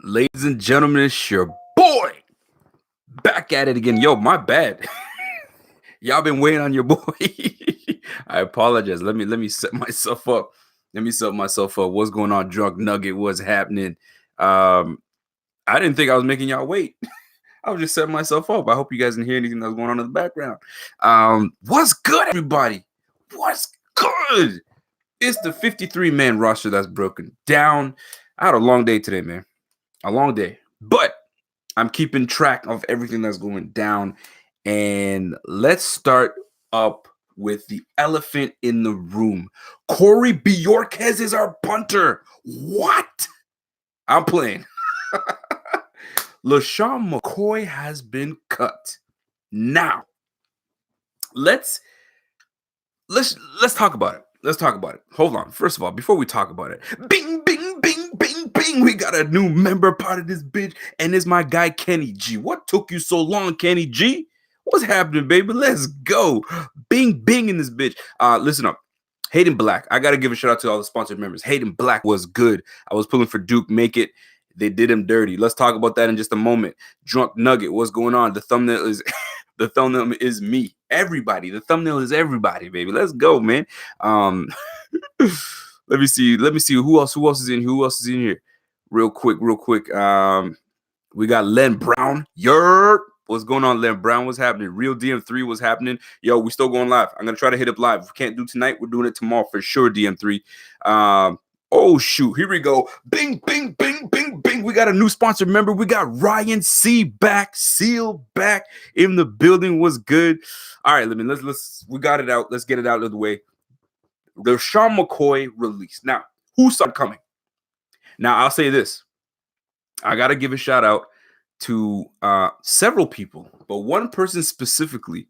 Ladies and gentlemen, it's your boy back at it again. Yo, my bad. Y'all been waiting on your boy. I apologize. Let me set myself up. Let me set myself up. What's going on, Drunk Nugget? What's happening? I didn't think I was making y'all wait. I was just setting myself up. I hope you guys didn't hear anything that was going on in the background. What's good, everybody? What's good? It's the 53-man roster that's broken down. I had a long day today, man. A long day. But I'm keeping track of everything that's going down. And let's start up with the elephant in the room. Corey Bjorquez is our punter. What? I'm playing. Lesean Mccoy has been cut. Now, let's talk about it. Let's talk about it. Hold on. First of all, before we talk about it, bing, bing, bing, bing, bing. We got a new member part of this bitch, and it's my guy Kenny G. What took you so long, Kenny G? What's happening, baby? Let's go. Bing, bing in this bitch. Listen up. Hayden Black. I got to give a shout out to all the sponsored members. Hayden Black was good. I was pulling for Duke. Make it. They did him dirty. Let's talk about that in just a moment. Drunk Nugget. What's going on? The thumbnail is... The thumbnail is me. Everybody. The thumbnail is everybody, baby. Let's go, man. Let me see. Who else is in? Who else is in here? Real quick. We got Len Brown. What's going on, Len Brown? What's happening? Real DM3. What's happening? Yo, we still going live. I'm gonna try to hit up live. If we can't do tonight, we're doing it tomorrow for sure. DM3. Oh shoot, here we go. Bing, bing, bing, bing, bing. We got a new sponsor member. We got Ryan C back, Seal back in the building. Was good. All right, let's we got it out. Let's get it out of the way. The Lesean Mccoy release. Now, who saw it coming? Now, I'll say this. I gotta give a shout out to several people, but one person specifically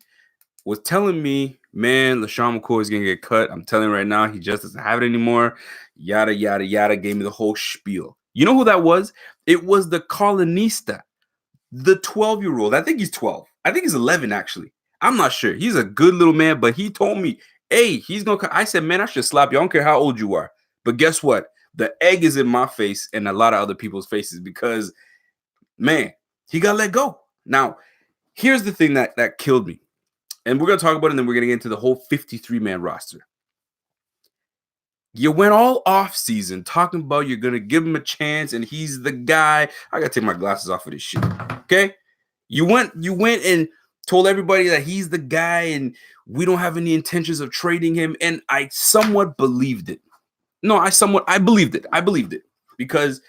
was telling me, man, Lesean Mccoy is gonna get cut. I'm telling you right now, he just doesn't have it anymore. Yada, yada, yada. Gave me the whole spiel. You know who that was? It was the Colonista, the 12-year-old. I think he's 12. I think he's 11, actually. I'm not sure. He's a good little man, but he told me, hey, he's going to... I said, man, I should slap you. I don't care how old you are. But guess what? The egg is in my face and a lot of other people's faces because, man, he got let go. Now, here's the thing that killed me. And we're going to talk about it, and then we're going to get into the whole 53-man roster. You went all off season talking about you're going to give him a chance, and he's the guy. I got to take my glasses off of this shit, okay? You went and told everybody that he's the guy, and we don't have any intentions of trading him, and I somewhat believed it. No, I believed it. I believed it because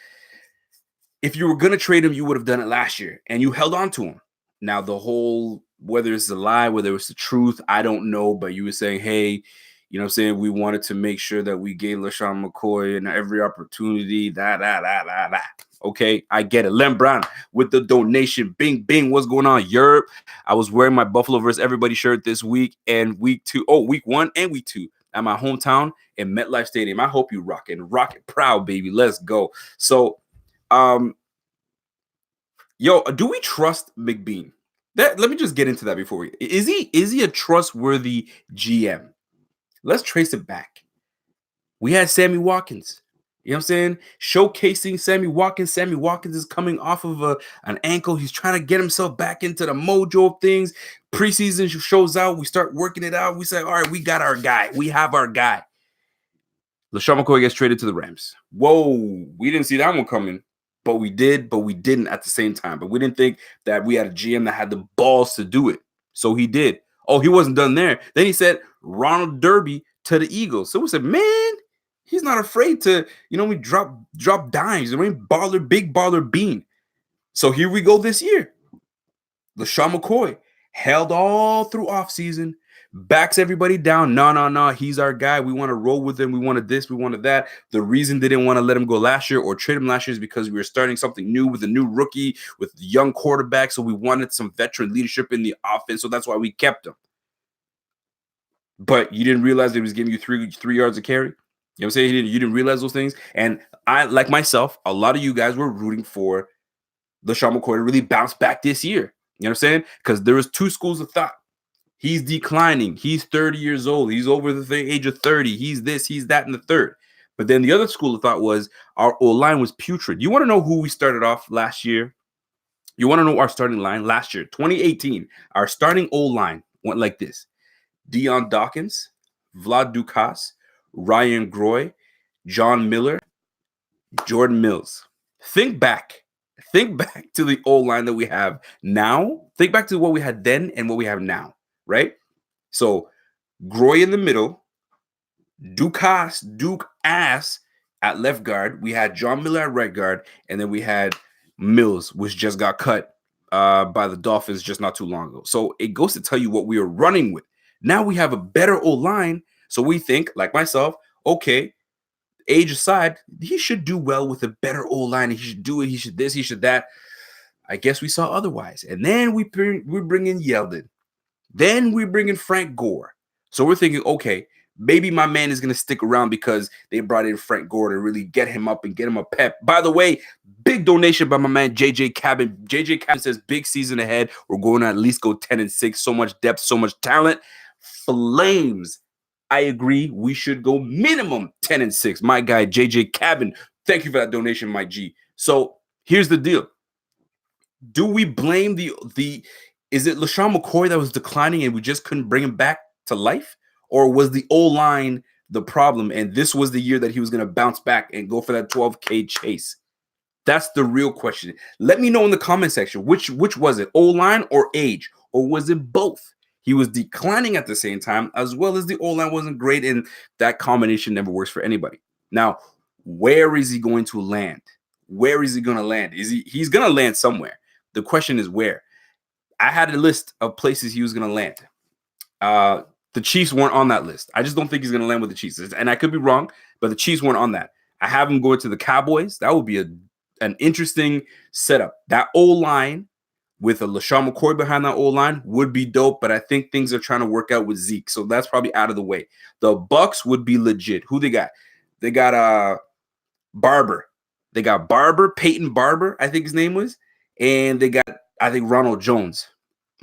if you were going to trade him, you would have done it last year, and you held on to him. Now, the whole... whether it's a lie, whether it's the truth, I don't know. But you were saying, hey, you know what I'm saying? We wanted to make sure that we gave Lesean Mccoy and every opportunity. Okay, I get it. Len Brown with the donation. Bing, bing. What's going on, Europe? I was wearing my Buffalo vs. Everybody shirt this week and week 1 and week 2 at my hometown in MetLife Stadium. I hope you rock it proud, baby. Let's go. So, yo, do we trust McBean? Let me just get into that before we... Is he a trustworthy GM? Let's trace it back. We had Sammy Watkins. You know what I'm saying? Showcasing Sammy Watkins. Sammy Watkins is coming off of an ankle. He's trying to get himself back into the mojo of things. Preseason shows out. We start working it out. We say, all right, we got our guy. We have our guy. Lesean Mccoy gets traded to the Rams. Whoa, we didn't see that one coming. But we did, but we didn't at the same time. But we didn't think that we had a GM that had the balls to do it. So he did. Oh, he wasn't done there. Then he said Ronald Derby to the Eagles. So we said, man, he's not afraid to, we drop dimes. I mean, big baller bean. So here we go this year. Lesean McCoy held all through offseason. Backs everybody down. No. He's our guy. We want to roll with him. We wanted this. We wanted that. The reason they didn't want to let him go last year or trade him last year is because we were starting something new with a new rookie, with young quarterback. So we wanted some veteran leadership in the offense. So that's why we kept him. But you didn't realize that he was giving you three yards of carry. You know what I'm saying? You didn't realize those things. And I, like myself, a lot of you guys were rooting for Lesean McCoy to really bounce back this year. You know what I'm saying? Because there was two schools of thought. He's declining. He's 30 years old. He's over the age of 30. He's this, he's that, and the third. But then the other school of thought was our O-line was putrid. You want to know who we started off last year? You want to know our starting line last year, 2018? Our starting O-line went like this: Deion Dawkins, Vlad Dukas, Ryan Groy, John Miller, Jordan Mills. Think back. Think back to the O-line that we have now. Think back to what we had then and what we have now, right? So Groy in the middle, Duke Ass at left guard. We had John Miller at right guard, and then we had Mills, which just got cut by the Dolphins just not too long ago. So it goes to tell you what we are running with. Now we have a better O-line, so we think, like myself, okay, age aside, he should do well with a better O-line. He should do it. He should this. He should that. I guess we saw otherwise. And then we bring in Yeldon. Then we bring in Frank Gore. So we're thinking, okay, maybe my man is going to stick around because they brought in Frank Gore to really get him up and get him a pep. By the way, big donation by my man JJ Cabin. JJ Cabin says big season ahead. We're going to at least go 10-6. So much depth, so much talent. Flames. I agree. We should go minimum 10-6. My guy JJ Cabin. Thank you for that donation, my G. So here's the deal. Do we blame is it Lesean McCoy that was declining and we just couldn't bring him back to life? Or was the O-line the problem and this was the year that he was going to bounce back and go for that 12K chase? That's the real question. Let me know in the comment section, which was it, O-line or age? Or was it both? He was declining at the same time, as well as the O-line wasn't great, and that combination never works for anybody. Now, where is he going to land? Where is he going to land? He's going to land somewhere. The question is where. I had a list of places he was going to land. The Chiefs weren't on that list. I just don't think he's going to land with the Chiefs. And I could be wrong, but the Chiefs weren't on that. I have him going to the Cowboys. That would be an interesting setup. That O-line with a Lesean McCoy behind that O-line would be dope, but I think things are trying to work out with Zeke, so that's probably out of the way. The Bucks would be legit. Who they got? They got Barber. They got Barber, Peyton Barber, I think his name was, and they got, I think, Ronald Jones.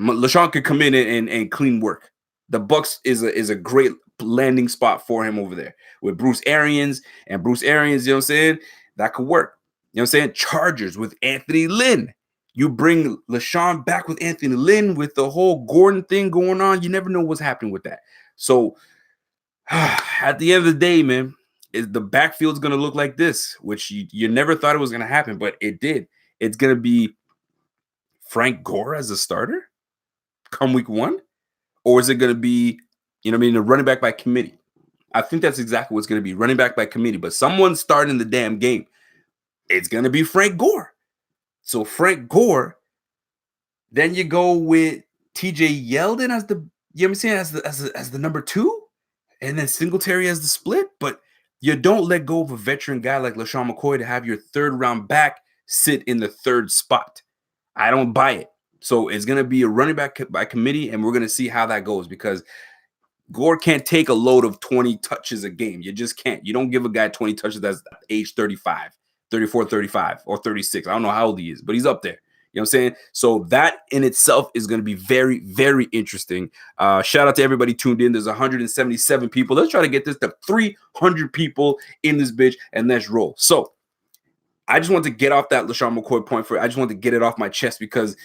Lesean could come in and clean work. The Bucks is a great landing spot for him over there with Bruce Arians, you know what I'm saying? That could work. You know what I'm saying? Chargers with Anthony Lynn. You bring Lesean back with Anthony Lynn with the whole Gordon thing going on. You never know what's happening with that. So at the end of the day, man, the backfield's going to look like this, which you never thought it was going to happen, but it did. It's going to be Frank Gore as a starter come week 1? Or is it going to be, a running back by committee? I think that's exactly what's going to be, running back by committee. But someone's starting the damn game. It's going to be Frank Gore. So Frank Gore, then you go with TJ Yeldon as the, you know what I'm saying, as the number 2, and then Singletary as the split. But you don't let go of a veteran guy like Lesean McCoy to have your 3rd round back sit in the 3rd spot. I don't buy it. So it's going to be a running back by committee, and we're going to see how that goes because Gore can't take a load of 20 touches a game. You just can't. You don't give a guy 20 touches that's age 35, 34, 35, or 36. I don't know how old he is, but he's up there. You know what I'm saying? So that in itself is going to be very, very interesting. Shout out to everybody tuned in. There's 177 people. Let's try to get this to 300 people in this bitch, and let's roll. So I just want to get off that Lesean McCoy point I just want to get it off my chest because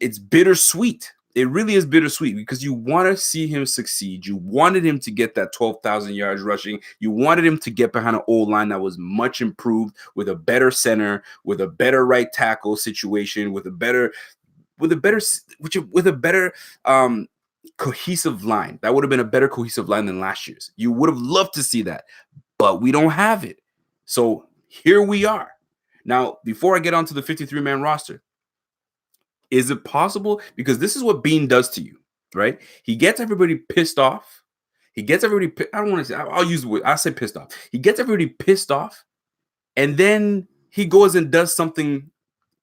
it's bittersweet. It really is bittersweet because you want to see him succeed. You wanted him to get that 12,000 yards rushing. You wanted him to get behind an O-line that was much improved with a better center, with a better right tackle situation, with a better cohesive line. That would have been a better cohesive line than last year's. You would have loved to see that, but we don't have it. So here we are. Now, before I get onto the 53-man roster, is it possible? Because this is what Bean does to you, right? He gets everybody pissed off. I don't want to say, I'll use the word, I'll say pissed off. He gets everybody pissed off, and then he goes and does something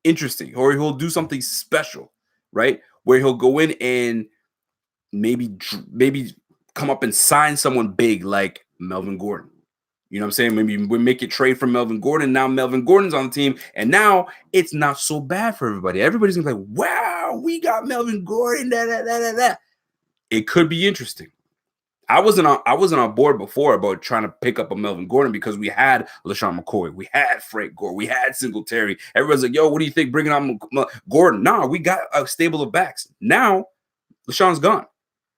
interesting, or he'll do something special, right? Where he'll go in and maybe come up and sign someone big like Melvin Gordon. You know what I'm saying? Maybe we make a trade for Melvin Gordon. Now Melvin Gordon's on the team, and now it's not so bad for everybody. Everybody's gonna be like, wow, we got Melvin Gordon. It could be interesting. I wasn't on board before about trying to pick up a Melvin Gordon because we had Lesean Mccoy, we had Frank Gore, we had Singletary. Everyone's like, "Yo, what do you think bringing on Gordon?" Nah, we got a stable of backs. Now LeSean's gone,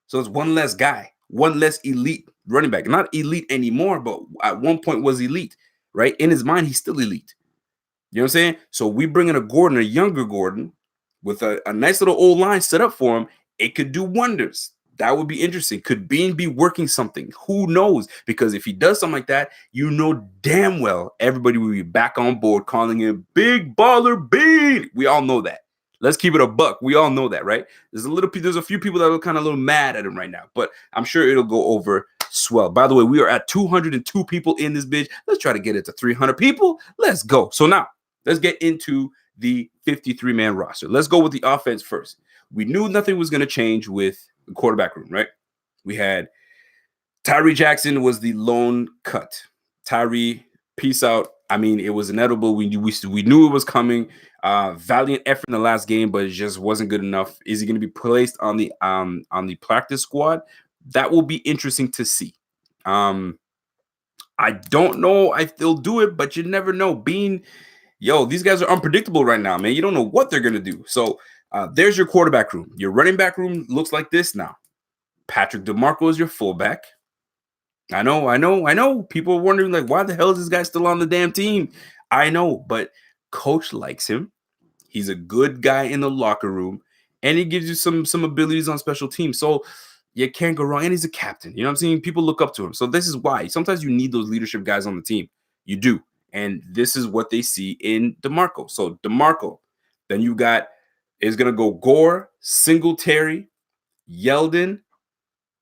so it's one less guy, one less elite running back. Not elite anymore, but at one point was elite, right? In his mind, he's still elite. You know what I'm saying? So we bring in a Gordon, a younger Gordon, with a nice little old line set up for him. It could do wonders. That would be interesting. Could Bean be working something? Who knows? Because if he does something like that, you know damn well everybody will be back on board calling him Big Baller Bean. We all know that. Let's keep it a buck. We all know that, right? There's a few people that are kind of a little mad at him right now, but I'm sure it'll go over swell. By the way, we are at 202 people in this bitch. Let's try to get it to 300 people. Let's go. So now let's get into the 53-man roster. Let's go with the offense first. We knew nothing was going to change with the quarterback room, right? We had Tyree Jackson was the lone cut. Tyree, peace out. I mean, it was inevitable. We knew it was coming. Valiant effort in the last game, but it just wasn't good enough. Is he going to be placed on the practice squad? That will be interesting to see. I don't know if they'll do it, but you never know. These guys are unpredictable right now, man. You don't know what they're going to do. So there's your quarterback room. Your running back room looks like this now. Patrick DeMarco is your fullback. I know. People are wondering, like, why the hell is this guy still on the damn team? I know, but coach likes him. He's a good guy in the locker room, and he gives you some abilities on special teams. So you can't go wrong. And he's a captain. You know what I'm saying? People look up to him. So this is why. Sometimes you need those leadership guys on the team. You do. And this is what they see in DeMarco. So DeMarco, then you got is going to go Gore, Singletary, Yeldon,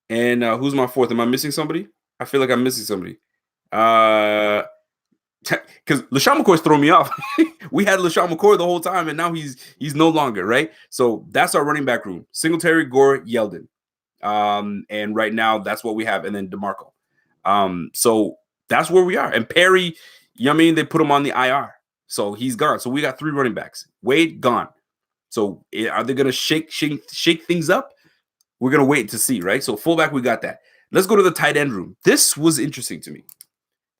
and who's my fourth? Am I missing somebody? I feel like I'm missing somebody. Because Lesean McCoy's throwing me off. We had Lesean McCoy the whole time, and now he's no longer, right? So that's our running back room. Singletary, Gore, Yeldon. And right now, that's what we have. And then DeMarco. So that's where we are. And Perry, you know what I mean? They put him on the IR. So he's gone. So we got 3 running backs. Wade, gone. So are they going to shake things up? We're going to wait to see, right? So fullback, we got that. Let's go to the tight end room. This was interesting to me.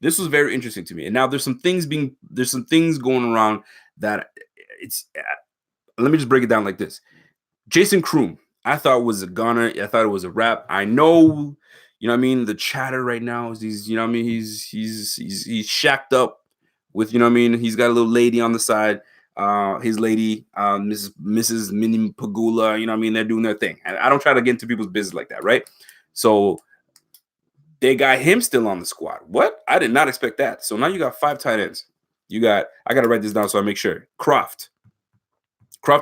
This was very interesting to me. And now there's some things going around that it's let me just break it down like this. Jason Kroom, I thought was a gunner. I thought it was a wrap. I know, you know what I mean? The chatter right now is he's shacked up with, you know what I mean? He's got a little lady on the side. His lady, Mrs. Minnie Pagula, you know what I mean? They're doing their thing. And I don't try to get into people's business like that, right? So they got him still on the squad. What? I did not expect that. So now you got 5 tight ends. I got to write this down so I make sure. Croft,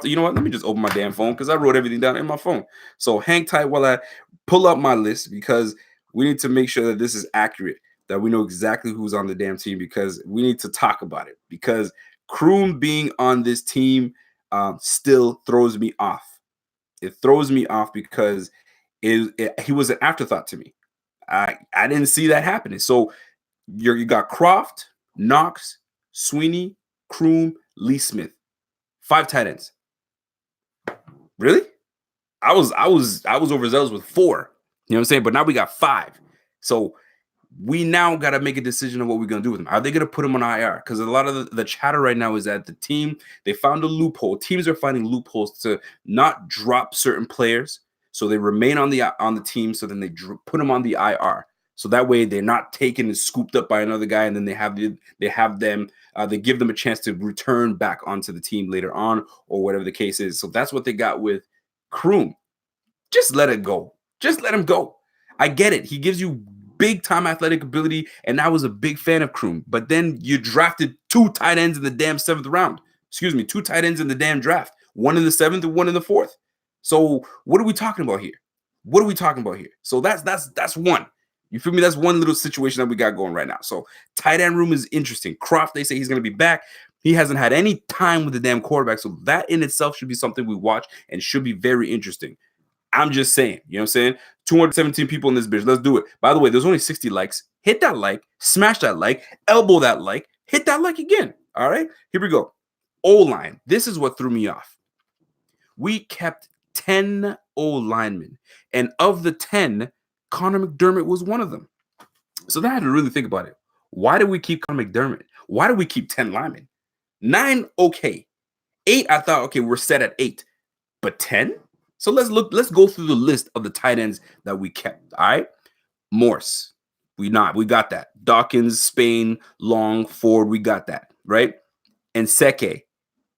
you know what? Let me just open my damn phone because I wrote everything down in my phone. So hang tight while I pull up my list because we need to make sure that this is accurate, that we know exactly who's on the damn team because we need to talk about it. Because Kroom being on this team still throws me off. It throws me off because he was an afterthought to me. I didn't see that happening. So you got Croft, Knox, Sweeney, Kroom, Lee Smith. 5 tight ends. Really? I was overzealous with 4. You know what I'm saying? But now we got 5. So we now got to make a decision on what we're going to do with them. Are they going to put them on IR? Because a lot of the chatter right now is that the team, they found a loophole. Teams are finding loopholes to not drop certain players. So they remain on the team. So then they put them on the IR. So that way they're not taken and scooped up by another guy. And then they give them a chance to return back onto the team later on or whatever the case is. So that's what they got with Kroom. Just let it go. Just let him go. I get it. He gives you big time athletic ability. And I was a big fan of Kroom. But then you drafted 2 tight ends in the damn 7th round. 2 tight ends in the damn draft. 1 in the 7th and 1 in the 4th. So what are we talking about here? So that's one. You feel me? That's one little situation that we got going right now. So tight end room is interesting. Croft, they say he's going to be back. He hasn't had any time with the damn quarterback. So that in itself should be something we watch and should be very interesting. I'm just saying, you know what I'm saying? 217 people in this bitch. Let's do it. By the way, there's only 60 likes. Hit that like, smash that like, elbow that like, hit that like again. All right, here we go. O-line. This is what threw me off. We kept 10 O-linemen. And of the 10, Connor McDermott was one of them. So then I had to really think about it. Why do we keep Connor McDermott? Why do we keep 10 linemen? 9, okay. 8, I thought, okay, we're set at 8. But 10? So let's go through the list of the tight ends that we kept. All right. Morse. We got that. Dawkins, Spain, Long, Ford, we got that, right? And Seke,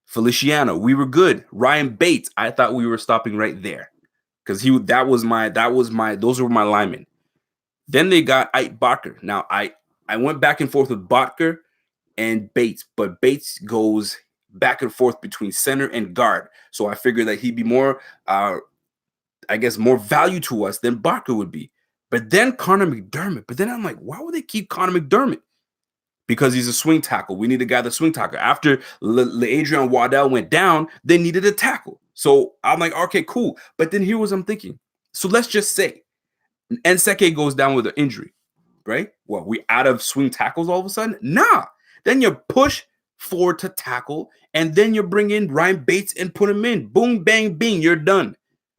Feliciano, we were good. Ryan Bates, I thought we were stopping right there. Because those were my linemen. Then they got Ike Barker. Now I went back and forth with Barker and Bates, but Bates goes back and forth between center and guard. So I figured that he'd be more more value to us than Barker would be. But then Connor McDermott. But then I'm like, why would they keep Connor McDermott? Because he's a swing tackle. We need a guy that's swing tackle. After Adrian Waddell went down, they needed a tackle. So I'm like, okay, cool. But then here was I'm thinking. So let's just say Nseke goes down with an injury, right? Well, we out of swing tackles all of a sudden? Nah. Then you push Ford to tackle, and then you bring in Ryan Bates and put him in. Boom, bang, bing, you're done.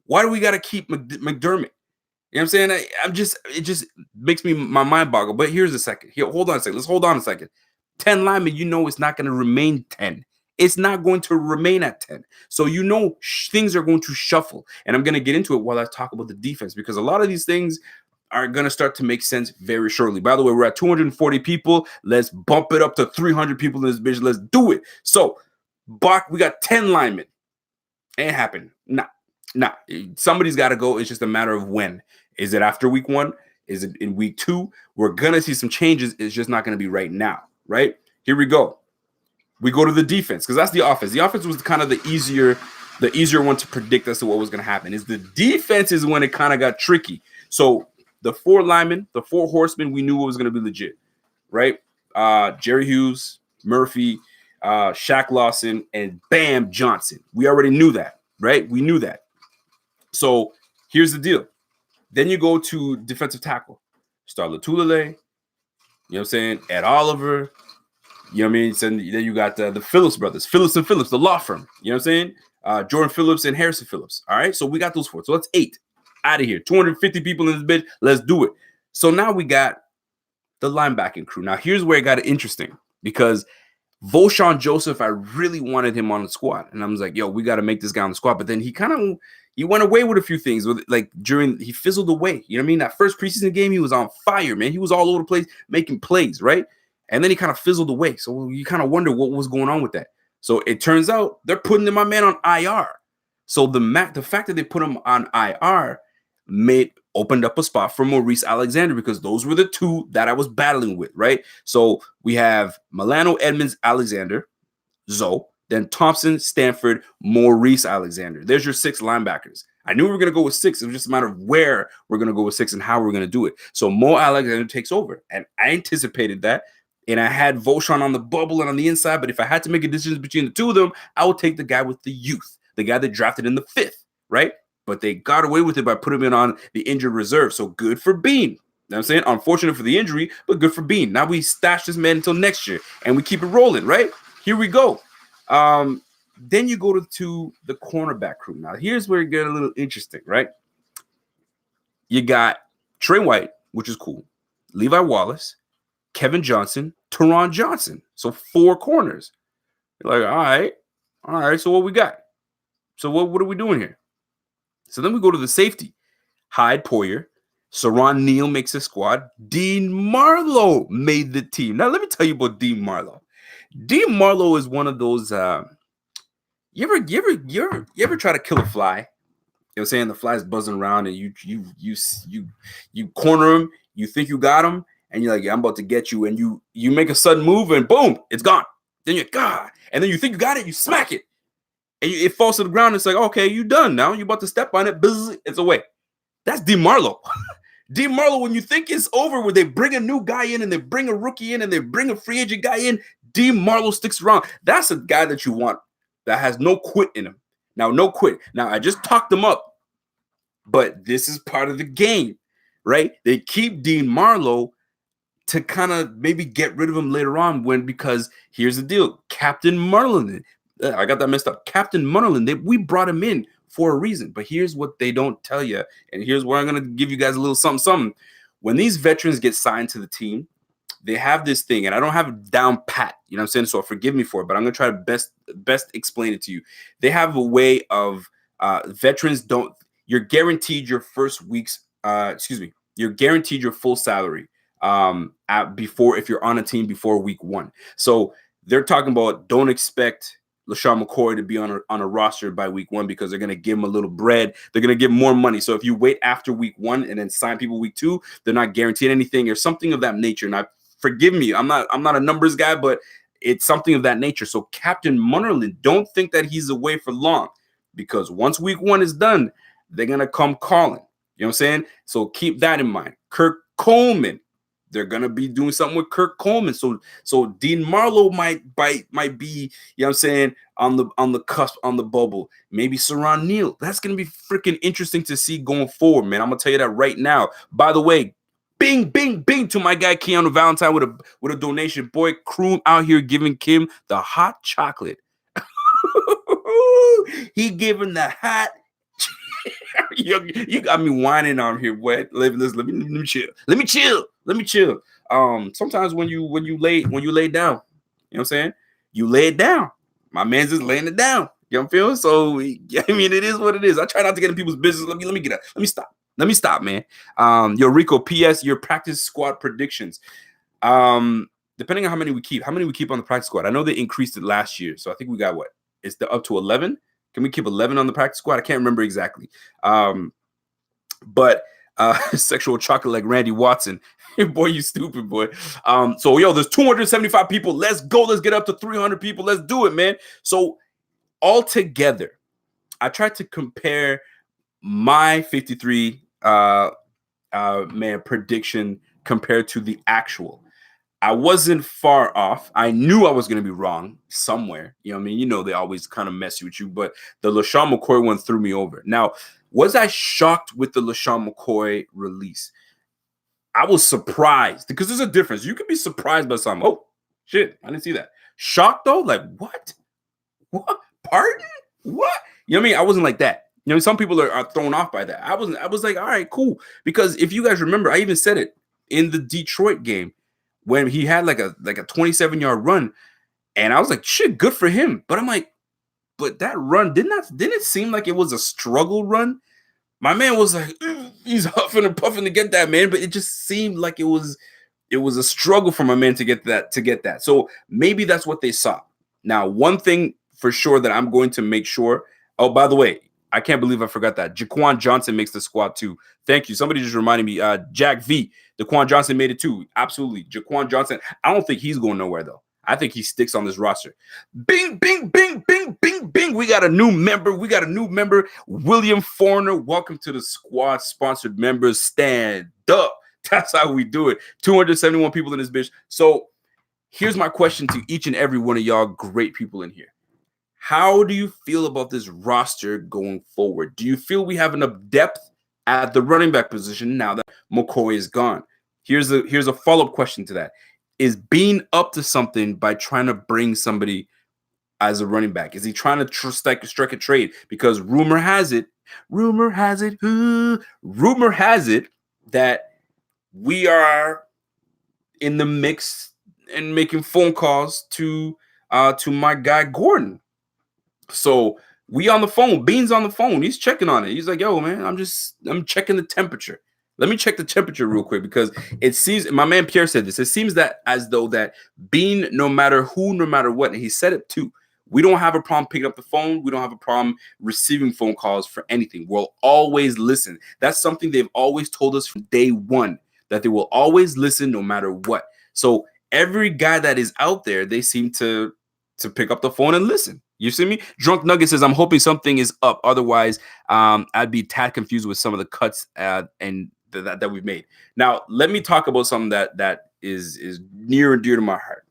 Why do we got to keep McDermott? You know what I'm saying? It just makes my mind boggle. But here's a second. Here, hold on a second. Let's hold on a second. 10 linemen, it's not going to remain 10. It's not going to remain at 10. So things are going to shuffle. And I'm going to get into it while I talk about the defense, because a lot of these things are going to start to make sense very shortly. By the way, we're at 240 people. Let's bump it up to 300 people in this bitch. Let's do it. So, Bach, we got 10 linemen. Ain't happening. Nah. Somebody's got to go. It's just a matter of when. Is it after week 1? Is it in week 2? We're going to see some changes. It's just not going to be right now, right? Here we go. We go to the defense, because that's the offense. The offense was kind of the easier one to predict as to what was going to happen. Is the defense is when it kind of got tricky. So the 4 linemen, the 4 horsemen, we knew what was going to be legit, right? Jerry Hughes, Murphy, Shaq Lawson, and Bam Johnson. We already knew that, right? We knew that. So here's the deal. Then you go to defensive tackle. Start Latulele, you know what I'm saying? Ed Oliver, you know what I mean? So then you got the Phillips brothers, Phillips and Phillips, the law firm, you know what I'm saying? Jordan Phillips and Harrison Phillips. All right, so we got those 4. So that's 8 out of here. 250 people in this bitch. Let's do it. So now we got the linebacking crew. Now here's where it got interesting, because Voshon Joseph, I really wanted him on the squad. And I was like, yo, we got to make this guy on the squad. But then he went away with a few things. He fizzled away. You know what I mean? That first preseason game, he was on fire, man. He was all over the place making plays, right? And then he kind of fizzled away. So you kind of wonder what was going on with that. So it turns out they're putting my man on IR. So the fact that they put him on IR opened up a spot for Maurice Alexander, because those were the 2 that I was battling with, right? So we have Milano, Edmonds, Alexander, Zoe, then Thompson, Stanford, Maurice Alexander. There's your 6 linebackers. I knew we were going to go with 6. It was just a matter of where we're going to go with 6 and how we're going to do it. So Mo Alexander takes over, and I anticipated that. And I had Voshon on the bubble and on the inside, but if I had to make a decision between the 2 of them, I would take the guy with the youth, the guy that drafted in the 5th, right? But they got away with it by putting him on the injured reserve. So good for Bean. You know what I'm saying? Unfortunate for the injury, but good for Bean. Now we stash this man until next year, and we keep it rolling, right? Here we go. Then you go to the cornerback crew. Now, here's where it gets a little interesting, right? You got Trey White, which is cool. Levi Wallace, Kevin Johnson, Teron Johnson. So 4 corners. You're like, all right. So what we got? So what are we doing here? So then we go to the safety. Hyde Poyer. Saron Neal makes a squad. Dean Marlowe made the team. Now, let me tell you about Dean Marlowe. Dean Marlowe is one of those. You ever try to kill a fly? You know what I'm saying? The fly's buzzing around, and you corner him. You think you got him, and you're like, yeah, I'm about to get you. And you make a sudden move, and boom, it's gone. Then you're God. And then you think you got it, you smack it. And it falls to the ground. It's like, okay, you done now. You're about to step on it. Buzz, it's away. That's Dean Marlowe. Dean Marlowe, when you think it's over, where they bring a new guy in and they bring a rookie in and they bring a free agent guy in, Dean Marlowe sticks around. That's a guy that you want that has no quit in him. Now, no quit. Now, I just talked him up, but this is part of the game, right? They keep Dean Marlowe to kind of maybe get rid of him later on because here's the deal. Captain Marlin, I got that messed up. Captain Munnerlin, we brought him in for a reason. But here's what they don't tell you, and here's where I'm going to give you guys a little something. When these veterans get signed to the team, they have this thing, and I don't have it down pat, you know what I'm saying? So forgive me for it, but I'm going to try to best explain it to you. They have a way of veterans you're guaranteed your first week's, you're guaranteed your full salary if you're on a team before week 1. So they're talking about don't expect Lesean Mccoy to be on a roster by week 1 because they're going to give him a little bread. They're going to give more money. So if you wait after week 1 and then sign people week 2, they're not guaranteed anything or something of that nature. And forgive me, I'm not a numbers guy, but it's something of that nature. So Captain Munnerlyn, don't think that he's away for long, because once week 1 is done, they're going to come calling. You know what I'm saying? So keep that in mind. Kirk Coleman, they're going to be doing something with Kirk Coleman. So Dean Marlowe might be, you know what I'm saying, on the cusp, on the bubble. Maybe Saran Neal. That's going to be freaking interesting to see going forward, man. I'm going to tell you that right now. By the way, bing, bing, bing to my guy Keanu Valentine with a donation. Boy, Kroom out here giving Kim the hot chocolate. He giving the hot. You got me whining on here, boy. Let me chill. Let me chill. Sometimes when you lay down, you know what I'm saying? You lay it down. My man's just laying it down. You know what I'm feeling? So I mean, it is what it is. I try not to get in people's business. Let me get out. Let me stop, man. Yo, Rico, PS, your practice squad predictions. Depending on how many we keep on the practice squad. I know they increased it last year, so I think we got what? It's up to 11. Can we keep 11 on the practice squad? I can't remember exactly. But sexual chocolate like Randy Watson. Boy, you stupid, boy. So, yo, there's 275 people. Let's go. Let's get up to 300 people. Let's do it, man. So, all together, I tried to compare my 53 man prediction compared to the actual. I wasn't far off. I knew I was going to be wrong somewhere. You know what I mean? You know, they always kind of mess with you, but the Lesean McCoy one threw me over. Now, was I shocked with the Lesean McCoy release? I was surprised, because there's a difference. You could be surprised by something. Oh, shit, I didn't see that. Shocked, though? Like, what? What? Pardon? What? You know what I mean? I wasn't like that. You know, some people are thrown off by that. I was like, all right, cool. Because if you guys remember, I even said it in the Detroit game, when he had like a 27-yard run, and I was like, shit, good for him. But I'm like, but that run didn't it seem like it was a struggle run? My man was like, he's huffing and puffing to get that, man, but it just seemed like it was a struggle for my man to get that. So maybe that's what they saw. Now, one thing for sure that I'm going to make sure. Oh, by the way, I can't believe I forgot that. Jaquan Johnson makes the squad too. Thank you. Somebody just reminded me. Jack V. Jaquan Johnson made it too. Absolutely. Jaquan Johnson. I don't think he's going nowhere, though. I think he sticks on this roster. Bing, bing, bing, bing, bing, bing. We got a new member. William Foreigner. Welcome to the squad. Sponsored members. Stand up. That's how we do it. 271 people in this bitch. So here's my question to each and every one of y'all great people in here. How do you feel about this roster going forward? Do you feel we have enough depth at the running back position now that McCoy is gone? Here's a follow-up question to that. Is Bean up to something by trying to bring somebody as a running back? Is he trying to strike a trade? Because rumor has it that we are in the mix and making phone calls to my guy Gordon. So we on the phone. Bean's on the phone. He's checking on it. He's like, yo, man, I'm checking the temperature. Let me check the temperature real quick, because it seems, my man Pierre said this, it seems that as though that Bean, no matter who, no matter what, and he said it too, we don't have a problem picking up the phone. We don't have a problem receiving phone calls for anything. We'll always listen. That's something they've always told us from day one, that they will always listen no matter what. So every guy that is out there, they seem to pick up the phone and listen. You see me? Drunk Nugget says, I'm hoping something is up. Otherwise, I'd be tad confused with some of the cuts and that we've made. Now, let me talk about something that is near and dear to my heart.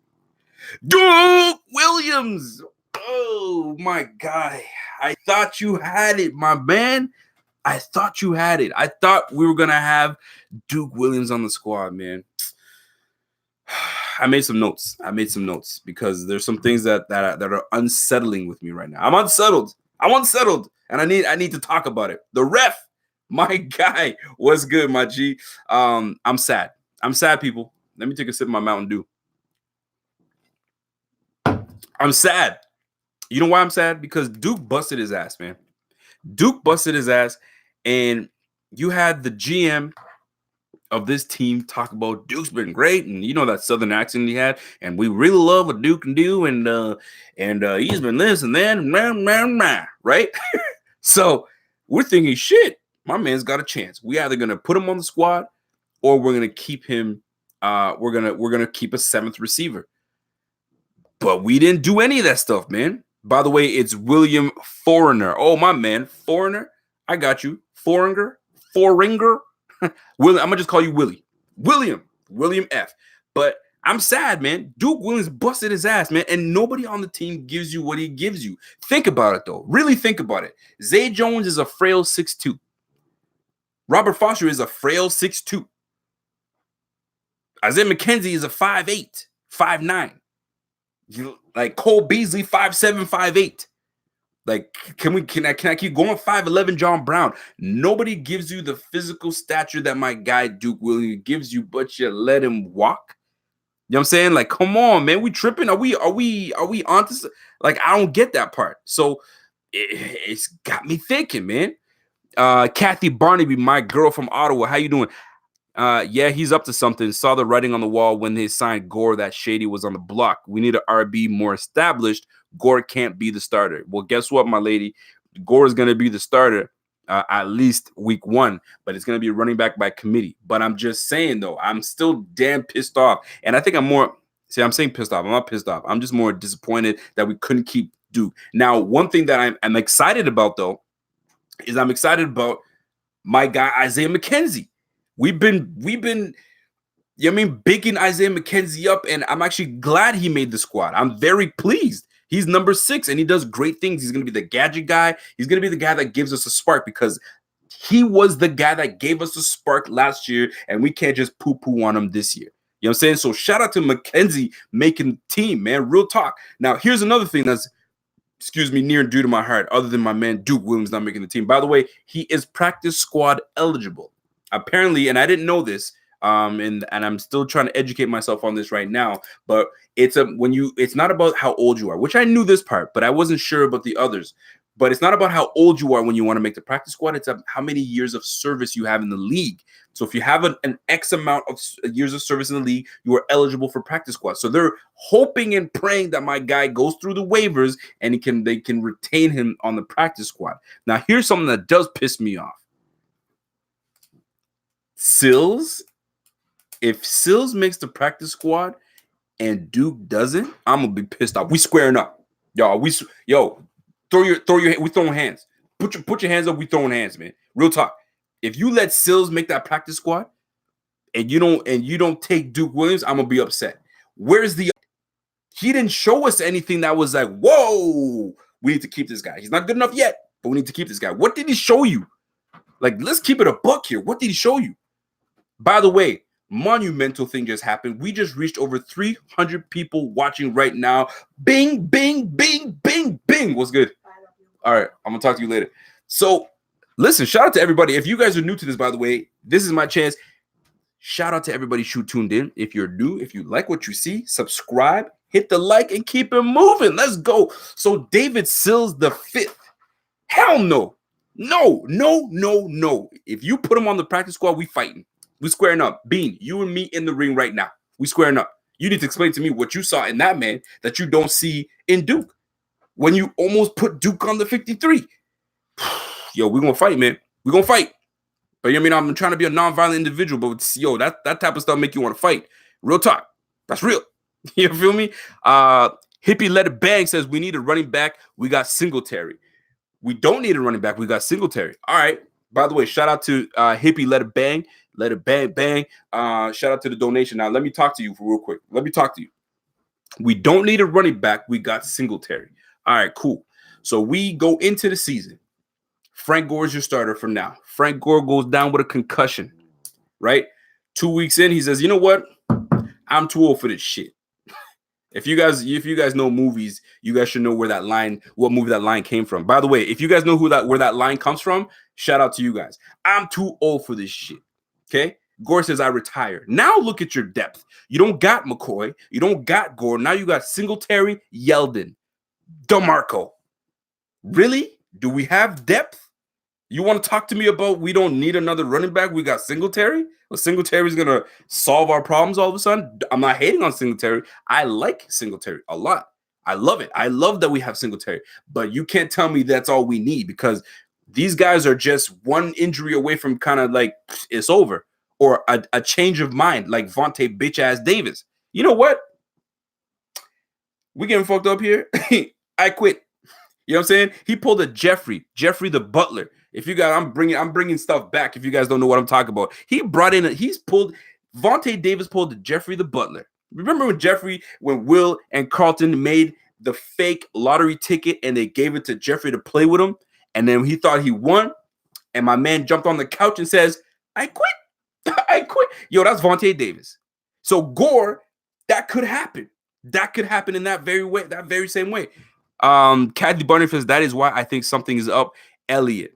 Duke Williams. Oh, my guy. I thought you had it, my man. I thought you had it. I thought we were going to have Duke Williams on the squad, man. I made some notes because there's some things that are unsettling with me right now. I'm unsettled. I'm unsettled, and I need to talk about it. The ref, my guy, was good, my G. I'm sad. I'm sad, people. Let me take a sip of my Mountain Dew. I'm sad. You know why I'm sad? Because Duke busted his ass, man. Duke busted his ass, and you had the GM of this team talk about Duke's been great, and you know that southern accent he had, and we really love what Duke can do, and he's been this and that, right? So we're thinking, shit, my man's got a chance. We either gonna put him on the squad, or we're gonna keep him. We're gonna keep a 7th receiver. But we didn't do any of that stuff, man. By the way, it's William Foreigner. Oh, my man, Foreigner. I got you. Foreigner. William, I'm gonna just call you Willie. William F. But I'm sad, man. Duke Williams busted his ass, man, and nobody on the team gives you what he gives you. Think about it, though. Really think about it. Zay Jones is a frail 6'2". Robert Foster is a frail 6'2". Isaiah McKenzie is a 5'8", 5'9". Like Cole Beasley, 5'7", 5'8". Like, can I keep going? 5'11", John Brown. Nobody gives you the physical stature that my guy Duke Williams gives you, but you let him walk. You know what I'm saying? Like, come on, man. We tripping? Are we onto? Like, I don't get that part. So it's got me thinking, man. Kathy Barnaby, my girl from Ottawa. How you doing? Yeah, he's up to something. Saw the writing on the wall when they signed Gore that Shady was on the block. We need an RB more established. Gore can't be the starter. Well, guess what, my lady? Gore is going to be the starter at least week 1, but it's going to be running back by committee. But I'm just saying, though, I'm still damn pissed off. And I think I'm saying pissed off. I'm not pissed off. I'm just more disappointed that we couldn't keep Duke. Now, one thing that I'm excited about, though, is I'm excited about my guy, Isaiah McKenzie. We've been, bigging Isaiah McKenzie up, and I'm actually glad he made the squad. I'm very pleased. He's number 6, and he does great things. He's going to be the gadget guy. He's going to be the guy that gives us a spark, because he was the guy that gave us a spark last year, and we can't just poo-poo on him this year. You know what I'm saying? So shout out to McKenzie making the team, man. Real talk. Now, here's another thing that's, near and dear to my heart, other than my man Duke Williams not making the team. By the way, he is practice squad eligible. Apparently, and I didn't know this, and I'm still trying to educate myself on this right now, but it's not about how old you are, which I knew this part, but I wasn't sure about the others. But it's not about how old you are when you want to make the practice squad. It's how many years of service you have in the league. So if you have an X amount of years of service in the league, you are eligible for practice squad. So they're hoping and praying that my guy goes through the waivers and they can retain him on the practice squad. Now, here's something that does piss me off. Sills, if Sills makes the practice squad and Duke doesn't, I'm gonna be pissed off. We squaring up, y'all. We throwing hands. Put your hands up. We throwing hands, man. Real talk. If you let Sills make that practice squad and you don't take Duke Williams, I'm gonna be upset. Where's the? He didn't show us anything that was like, whoa, we need to keep this guy. He's not good enough yet, but we need to keep this guy. What did he show you? Like, let's keep it a buck here. What did he show you? By the way, monumental thing just happened. We just reached over 300 people watching right now. Bing, bing, bing, bing, bing. What's good? All right, I'm going to talk to you later. So, listen, shout out to everybody. If you guys are new to this, by the way, this is my chance. Shout out to everybody who tuned in. If you're new, if you like what you see, subscribe, hit the like, and keep it moving. Let's go. So, David Sills the 5th. Hell no. No. If you put him on the practice squad, we fighting. We squaring up. Bean, you and me in the ring right now. We squaring up. You need to explain to me what you saw in that man that you don't see in Duke. When you almost put Duke on the 53. Yo, we're going to fight, man. We're going to fight. But you know what I mean? I'm trying to be a nonviolent individual, but yo, that type of stuff make you want to fight. Real talk. That's real. You feel me? Hippie Let It Bang says we need a running back. We got Singletary. We don't need a running back. We got Singletary. All right. By the way, shout out to Hippie Let It Bang. Let it bang, bang. Shout out to the donation. Now, let me talk to you for real quick. Let me talk to you. We don't need a running back. We got Singletary. All right, cool. So we go into the season. Frank Gore is your starter for now. Frank Gore goes down with a concussion, right? 2 weeks in, he says, you know what? I'm too old for this shit. If you guys know movies, you guys should know what movie that line came from. By the way, if you guys know where that line comes from, shout out to you guys. I'm too old for this shit. Okay. Gore says I retire. Now look at your depth. You don't got McCoy. You don't got Gore. Now you got Singletary, Yeldon, DeMarco. Really? Do we have depth? You want to talk to me about we don't need another running back? We got Singletary. Well, Singletary's gonna solve our problems all of a sudden. I'm not hating on Singletary. I like Singletary a lot. I love it. I love that we have Singletary. But you can't tell me that's all we need, because these guys are just one injury away from kind of like it's over, or a change of mind, like Vontae bitch ass Davis. You know what? We getting fucked up here. I quit. You know what I'm saying? He pulled a Jeffrey the Butler. If you guys, I'm bringing stuff back. If you guys don't know what I'm talking about, Vontae Davis pulled the Jeffrey the Butler. Remember when Will and Carlton made the fake lottery ticket and they gave it to Jeffrey to play with him, and then he thought he won, and my man jumped on the couch and says, "I quit, I quit." Yo, that's Vontae Davis. So Gore, that could happen. That could happen in that very same way. Kathy Barney says that is why I think something is up. Elliot.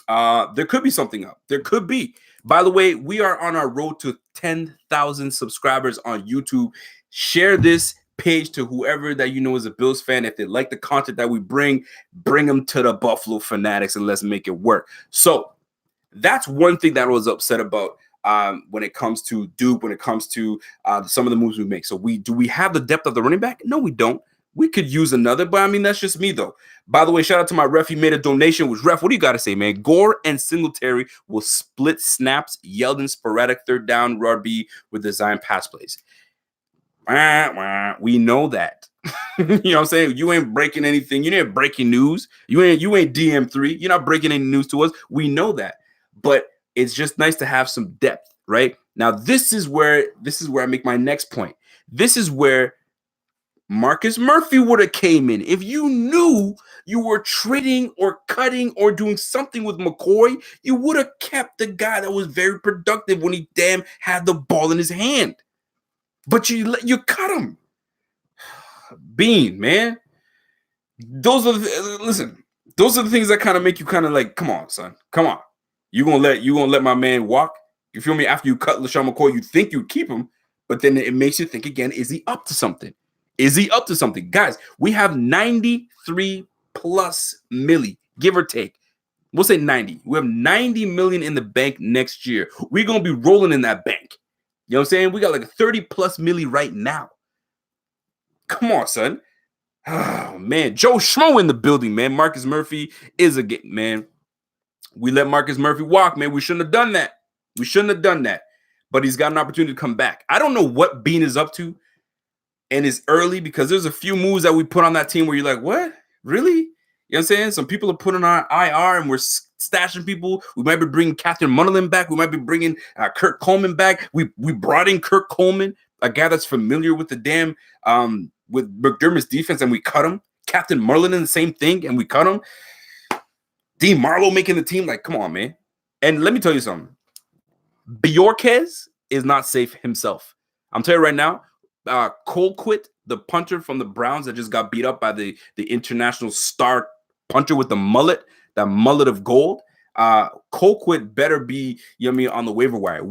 There could be something up. There could be. By the way, we are on our road to 10,000 subscribers on YouTube. Share this page to whoever that you know is a Bills fan. If they like the content that we bring them to the Buffalo Fanatics and let's make it work. So that's one thing that I was upset about when it comes to Duke, when it comes to some of the moves we make. So do we have the depth of the running back? No, we don't. We could use another, but I mean, that's just me, though. By the way, shout out to my ref. He made a donation. Ref, what do you got to say, man? Gore and Singletary will split snaps, Yeldon sporadic third down, RB with design pass plays. We know that. You know what I'm saying? You ain't breaking anything. You ain't breaking news. You ain't DM3. You're not breaking any news to us. We know that. But it's just nice to have some depth, right? Now, this is where I make my next point. This is where Marcus Murphy would have came in. If you knew you were trading or cutting or doing something with McCoy, you would have kept the guy that was very productive when he damn had the ball in his hand. But you cut him. Bean, man. Those are the things that kind of make you kind of like, come on, son. Come on. You gonna let my man walk? You feel me? After you cut Lesean McCoy, you think you keep him, but then it makes you think again, is he up to something? Is he up to something? Guys, we have 93 plus milli, give or take. We'll say 90. We have 90 million in the bank next year. We're going to be rolling in that bank. You know what I'm saying? We got like a 30 plus milli right now. Come on, son. Oh, man. Joe Schmo in the building, man. Marcus Murphy is a game, man. We let Marcus Murphy walk, man. We shouldn't have done that. But he's got an opportunity to come back. I don't know what Bean is up to. And it's early because there's a few moves that we put on that team where you're like, what? Really? You know what I'm saying? Some people are putting on IR and we're stashing people. We might be bringing Catherine Munderland back. We might be bringing Kurt Coleman back. We brought in Kurt Coleman, a guy that's familiar with the damn with McDermott's defense, and we cut him. Captain Munderland, the same thing, and we cut him. Dean Marlowe making the team. Like, come on, man. And let me tell you something. Bjorquez is not safe himself. I'm telling you right now. Colquitt, the punter from the Browns that just got beat up by the international star punter with the mullet, that mullet of gold. Colquitt better be, you know what I mean, on the waiver wire.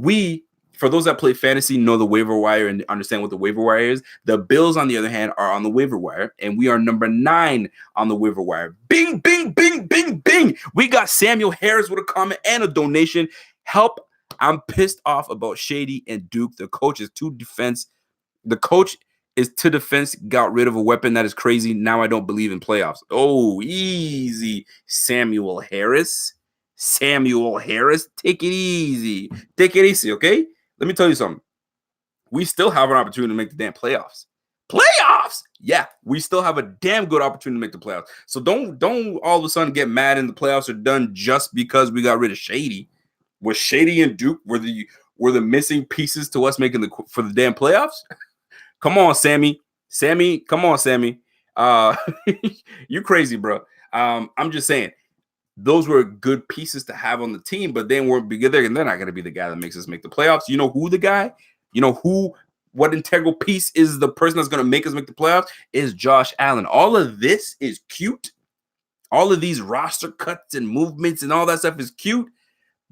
For those that play fantasy, know the waiver wire and understand what the waiver wire is. The Bills, on the other hand, are on the waiver wire, and we are number 9 on the waiver wire. Bing, bing, bing, bing, bing. We got Samuel Harris with a comment and a donation. Help. I'm pissed off about Shady and Duke. The coach is to defense. The coach is to defense, got rid of a weapon that is crazy. Now I don't believe in playoffs. Oh, easy, Samuel Harris. Take it easy. Okay? Let me tell you something. We still have an opportunity to make the damn playoffs. Playoffs? Yeah, we still have a damn good opportunity to make the playoffs. So don't all of a sudden get mad and the playoffs are done just because we got rid of Shady. Was Shady and Duke were the missing pieces to us making for the damn playoffs? Come on, Sammy. Come on, Sammy. You crazy, bro. I'm just saying, those were good pieces to have on the team, but they weren't big there, and they're not going to be the guy that makes us make the playoffs. You know who the guy? You know who what integral piece is the person that's going to make us make the playoffs is Josh Allen. All of this is cute. All of these roster cuts and movements and all that stuff is cute.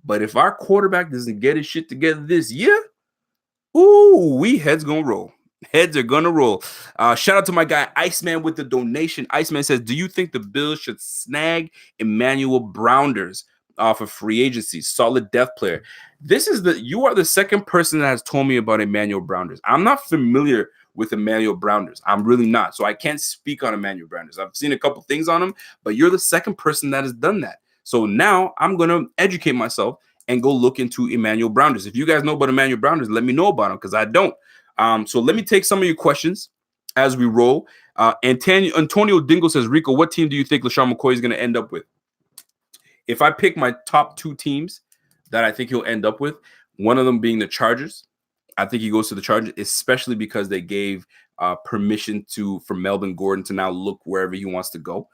But if our quarterback doesn't get his shit together this year, ooh, heads gonna roll. Heads are gonna roll. Shout out to my guy Iceman with the donation. Iceman says, do you think the Bills should snag Emmanuel Brounders off of free agency? Solid depth player. You are the second person that has told me about Emmanuel Brounders. I'm not familiar with Emmanuel Brounders. I'm really not. So I can't speak on Emmanuel Brounders. I've seen a couple things on him, but you're the second person that has done that. So now I'm going to educate myself and go look into Emmanuel Brounders. If you guys know about Emmanuel Brounders, let me know about him because I don't. So let me take some of your questions as we roll. Antonio Dingle says, Rico, what team do you think Lesean McCoy is going to end up with? If I pick my top two teams that I think he'll end up with, one of them being the Chargers, I think he goes to the Chargers, especially because they gave permission for Melvin Gordon to now look wherever he wants to go.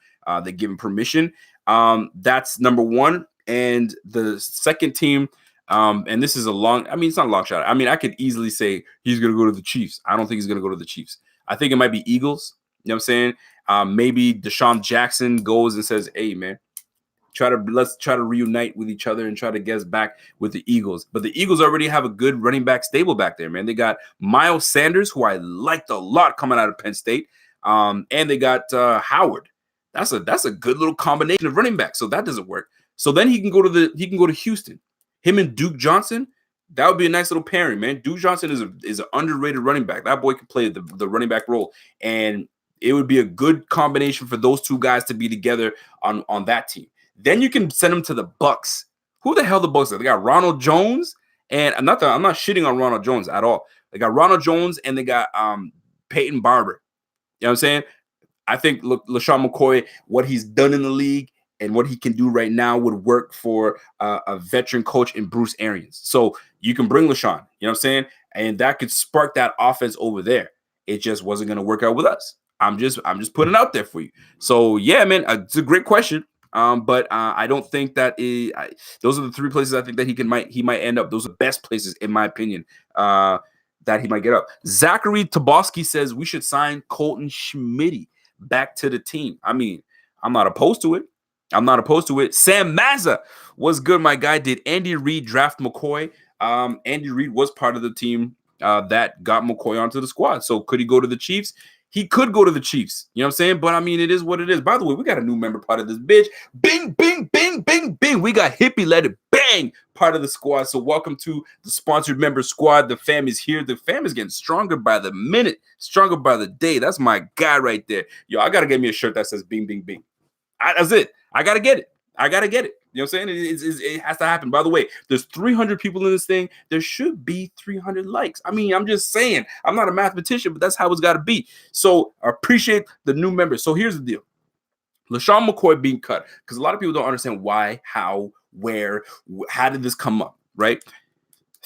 They give him permission. That's number one. And the second team, and this is it's not a long shot. I mean, I could easily say he's going to go to the Chiefs. I don't think he's going to go to the Chiefs. I think it might be Eagles. You know what I'm saying? Maybe Deshaun Jackson goes and says, hey, man, let's try to reunite with each other and try to get us back with the Eagles. But the Eagles already have a good running back stable back there, man. They got Miles Sanders, who I liked a lot coming out of Penn State. And they got Howard. That's a good little combination of running backs. So that doesn't work. So then he can go to Houston. Him and Duke Johnson, that would be a nice little pairing, man. Duke Johnson is an underrated running back. That boy can play the running back role. And it would be a good combination for those two guys to be together on that team. Then you can send them to the Bucks. Who the hell the Bucks are? They got Ronald Jones, and I'm not shitting on Ronald Jones at all. They got Ronald Jones and they got Peyton Barber. You know what I'm saying? I think Lesean McCoy, what he's done in the league and what he can do right now would work for a veteran coach in Bruce Arians. So you can bring LeSean, you know what I'm saying? And that could spark that offense over there. It just wasn't going to work out with us. I'm just putting it out there for you. So yeah, man, it's a great question. But I don't think that those are the three places I think that he might end up. Those are the best places, in my opinion, that he might get up. Zachary Toboski says we should sign Colton Schmitty back to the team. I mean, I'm not opposed to it. Sam Mazza was good, my guy. Did Andy Reid draft McCoy? Andy Reid was part of the team that got McCoy onto the squad. So could he go to the Chiefs? He could go to the Chiefs. You know what I'm saying? But, I mean, it is what it is. By the way, we got a new member part of this bitch. Bing, bing, bing, bing, bing. We got Hippie Let It Bang part of the squad. So welcome to the sponsored member squad. The fam is here. The fam is getting stronger by the minute, stronger by the day. That's my guy right there. Yo, I got to get me a shirt that says bing, bing, bing. That's it. I got to get it. You know what I'm saying? It has to happen. By the way, there's 300 people in this thing. There should be 300 likes. I mean, I'm just saying. I'm not a mathematician, but that's how it's got to be. So I appreciate the new members. So here's the deal. Lesean McCoy being cut, because a lot of people don't understand why, how, where, how did this come up, right?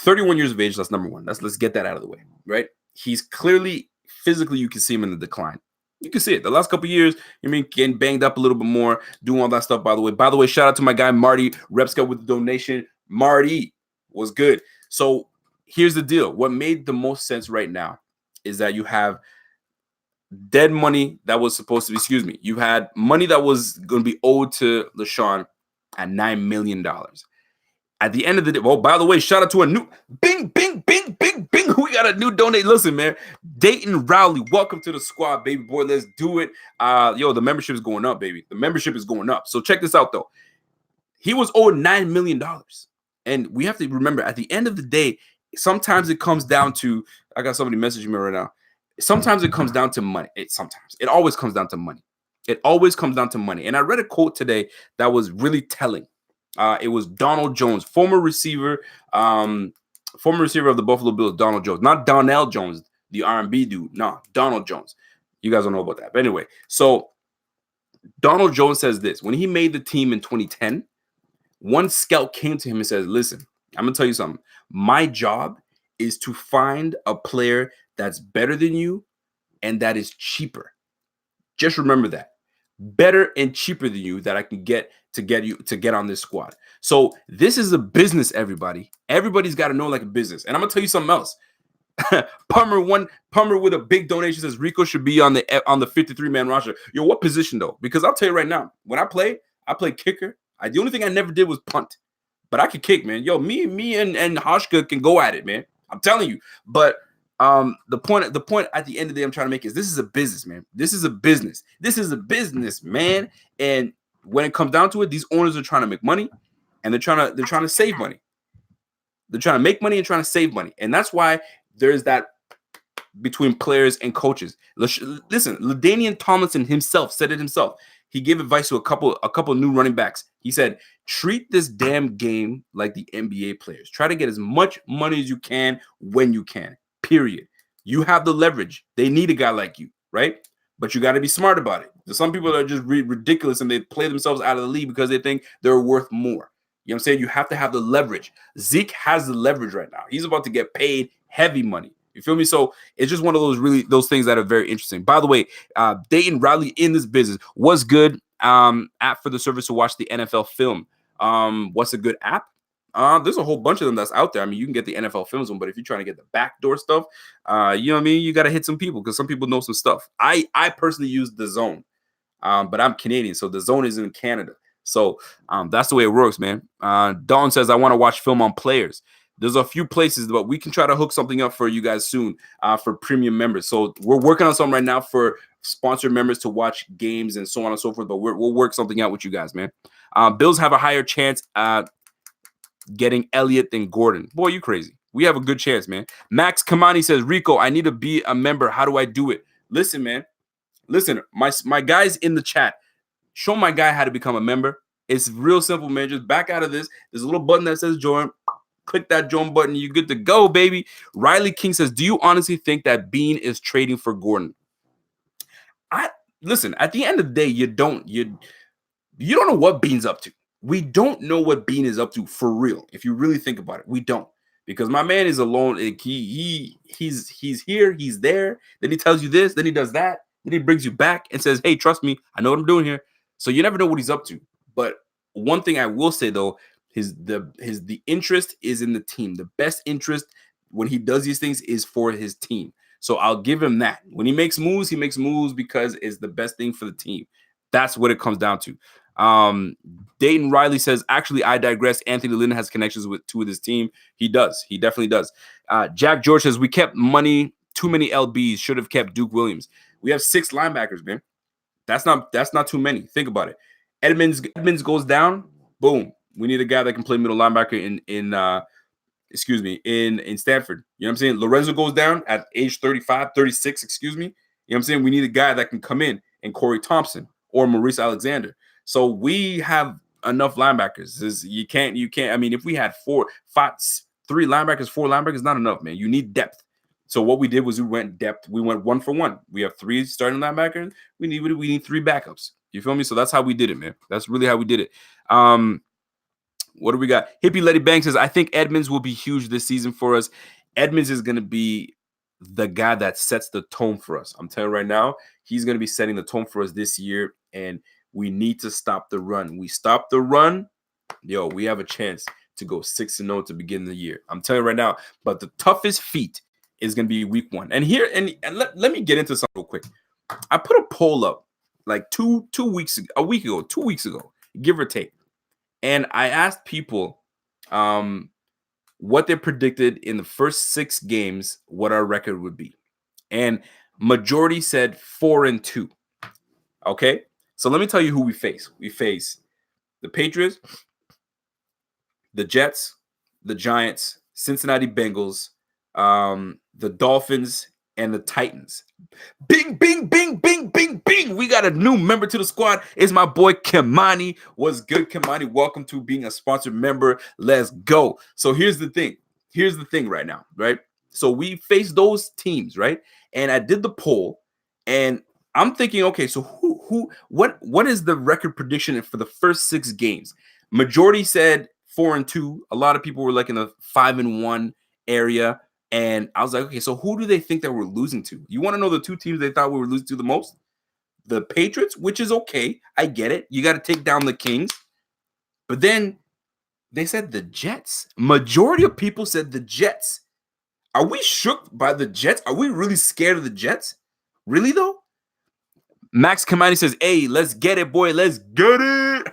31 years of age, that's number one. Let's get that out of the way, right? He's clearly, physically, you can see him in the decline. You can see it. The last couple of years, getting banged up a little bit more, doing all that stuff, by the way. By the way, shout out to my guy, Marty Repska with the donation. Marty was good. So here's the deal. What made the most sense right now is that you have dead money that was supposed to be, you had money that was going to be owed to LeSean at $9 million. At the end of the day, well, by the way, shout out to a new bing, bing, bing, bing, bing. We got a new donate. Listen, man, Dayton Rowley, welcome to the squad, baby boy. Let's do it. The membership is going up, baby. The membership is going up. So check this out, though. He was owed $9 million. And we have to remember, at the end of the day, sometimes it comes down to, I got somebody messaging me right now. Sometimes it comes down to money. It always comes down to money. And I read a quote today that was really telling. It was Donald Jones, former receiver of the Buffalo Bills, Donald Jones. Not Donnell Jones, the R&B dude. No, Donald Jones. You guys don't know about that. But anyway, so Donald Jones says this. When he made the team in 2010, one scout came to him and says, listen, I'm going to tell you something. My job is to find a player that's better than you and that is cheaper. Just remember that. Better and cheaper than you that I can get on this squad. So this is a business, everybody. Everybody's got to know like a business. And I'm going to tell you something else. Pummer with a big donation says Rico should be on the 53-man roster. Yo, what position though? Because I'll tell you right now, when I play kicker. The only thing I never did was punt, but I could kick, man. Yo, me and Hoshka can go at it, man. I'm telling you. But the point at the end of the day I'm trying to make is this is a business, man. This is a business. This is a business, man. And when it comes down to it, these owners are trying to make money, and they're trying to save money. They're trying to make money and trying to save money, and that's why there's that between players and coaches. Listen, LaDainian Tomlinson himself said it himself. He gave advice to a couple new running backs. He said, treat this damn game like the NBA players. Try to get as much money as you can when you can, period. You have the leverage. They need a guy like you, right? But you got to be smart about it. There's some people that are just ridiculous and they play themselves out of the league because they think they're worth more. You know what I'm saying? You have to have the leverage. Zeke has the leverage right now. He's about to get paid heavy money. You feel me? So it's just one of those things that are very interesting. By the way, Dayton Riley in this business was good. App for the service to watch the NFL film. What's a good app? There's a whole bunch of them that's out there. I mean, you can get the NFL Films one, but if you're trying to get the backdoor stuff, you know what I mean? You got to hit some people because some people know some stuff. I personally use The Zone, but I'm Canadian, so The Zone is in Canada. So that's the way it works, man. Dawn says, I want to watch film on players. There's a few places, but we can try to hook something up for you guys soon for premium members. So we're working on something right now for sponsored members to watch games and so on and so forth, but we'll work something out with you guys, man. Bills have a higher chance at getting Elliott than Gordon. Boy, you crazy. We have a good chance, man. Max Kamani says, Rico, I need to be a member. How do I do it? Listen, man. Listen, my guys in the chat, show my guy how to become a member. It's real simple, man. Just back out of this. There's a little button that says join. Click that join button. You're good to go, baby. Riley King says, do you honestly think that Bean is trading for Gordon? Listen, at the end of the day, you don't know what Bean's up to. We don't know what Bean is up to for real. If you really think about it, we don't. Because my man is alone. He's here, he's there. Then he tells you this, then he does that. Then he brings you back and says, hey, trust me, I know what I'm doing here. So you never know what he's up to. But one thing I will say, though, the interest is in the team. The best interest when he does these things is for his team. So I'll give him that. When he makes moves because it's the best thing for the team. That's what it comes down to. Dayton Riley says, actually, I digress. Anthony Lynn has connections with his team. He does. He definitely does. Jack George says, we kept money, too many LBs, should have kept Duke Williams. We have 6 linebackers, man. That's not too many. Think about it. Edmonds goes down, boom. We need a guy that can play middle linebacker in Stanford. You know what I'm saying? Lorenzo goes down at age 35, 36, excuse me. You know what I'm saying? We need a guy that can come in, and Corey Thompson or Maurice Alexander. So we have enough linebackers. You can't. I mean, if we had 4 linebackers, not enough, man. You need depth. So what we did was we went depth. We went 1 for 1. We have 3 starting linebackers. We need 3 backups. You feel me? So that's how we did it, man. That's really how we did it. What do we got? Hippie Letty Banks says, I think Edmonds will be huge this season for us. Edmonds is going to be the guy that sets the tone for us. I'm telling you right now, he's going to be setting the tone for us this year, and we need to stop the run. We stop the run, we have a chance to go 6-0 to begin the year. I'm telling you right now, but the toughest feat is going to be week 1. And here, and let me get into something real quick. I put a poll up like 2 weeks ago, 2 weeks ago, give or take. And I asked people what they predicted in the first 6 games, what our record would be. And majority said 4-2. Okay? So let me tell you who we face. We face the Patriots, the Jets, the Giants, Cincinnati Bengals, the Dolphins, and the Titans. Bing, bing, bing, bing, bing, bing. We got a new member to the squad. It's my boy Kimani. What's good, Kimani? Welcome to being a sponsored member. Let's go. So here's the thing. Here's the thing right now, right? So we face those teams, right? And I did the poll, and I'm thinking, okay, so what is the record prediction for the first 6 games? Majority said 4-2. A lot of people were like in the 5-1 area. And I was like, okay, so who do they think that we're losing to? You want to know the 2 teams they thought we were losing to the most? The Patriots, which is okay. I get it. You got to take down the Kings. But then they said the Jets. Majority of people said the Jets. Are we shook by the Jets? Are we really scared of the Jets? Really though? Max Kamani says, "Hey, let's get it, boy. Let's get it."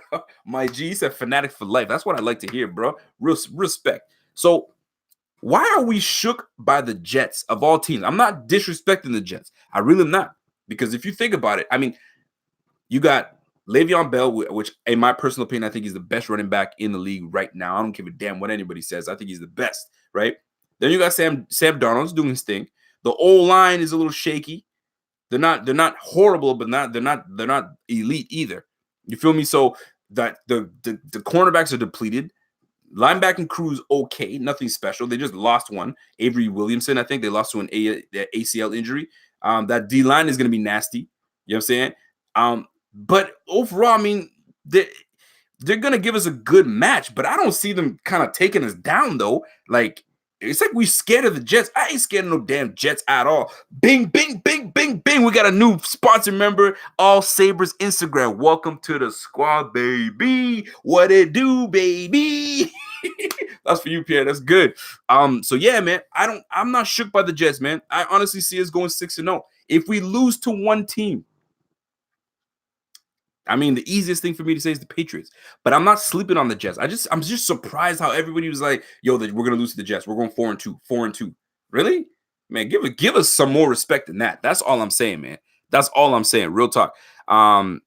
My G said, "Fanatic for life." That's what I like to hear, bro. Real respect. So, why are we shook by the Jets of all teams? I'm not disrespecting the Jets. I really am not. Because if you think about it, I mean, you got Le'Veon Bell, which, in my personal opinion, I think he's the best running back in the league right now. I don't give a damn what anybody says. I think he's the best, right? Then you got Sam Darnold's doing his thing. The O line is a little shaky. They're not horrible, but they're not elite either. You feel me? So that the cornerbacks are depleted. Linebacking crew's okay, nothing special. They just lost one, Avery Williamson. I think they lost to an ACL injury. That D line is going to be nasty. You know what I'm saying? But overall, I mean, they're going to give us a good match, but I don't see them kind of taking us down though. Like, it's like we scared of the Jets. I ain't scared of no damn Jets at all. Bing, bing, bing, bing, bing. We got a new sponsor member, All Sabres Instagram. Welcome to the squad, baby. What it do, baby? That's for you, Pierre. That's good. So yeah, man. I'm not shook by the Jets, man. I honestly see us going 6-0. If we lose to one team, I mean, the easiest thing for me to say is the Patriots, but I'm not sleeping on the Jets. I'm just surprised how everybody was like, "Yo, we're gonna lose to the Jets. We're going 4-2, 4-2." Really, man? Give us some more respect than that. That's all I'm saying, man. That's all I'm saying. Real talk. Juan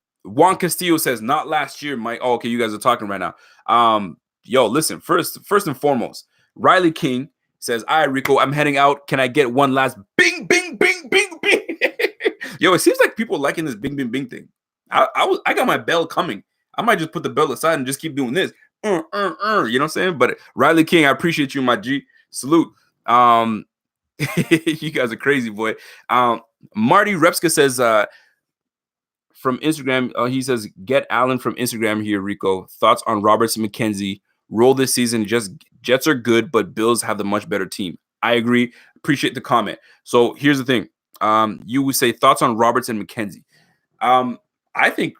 Castillo says, "Not last year, Mike." Oh, okay, you guys are talking right now. Yo, listen. First and foremost, Riley King says, "All right, Rico, I'm heading out. Can I get one last bing, bing, bing, bing, bing?" Yo, it seems like people liking this bing, bing, bing thing. I got my bell coming. I might just put the bell aside and just keep doing this. You know what I'm saying? But Riley King, I appreciate you, my G. Salute. You guys are crazy, boy. Marty Repska says from Instagram, he says, "Get Allen from Instagram here, Rico. Thoughts on Roberts and McKenzie? Roll this season. Just Jets are good, but Bills have the much better team." I agree. Appreciate the comment. So here's the thing. You would say thoughts on Roberts and McKenzie. I think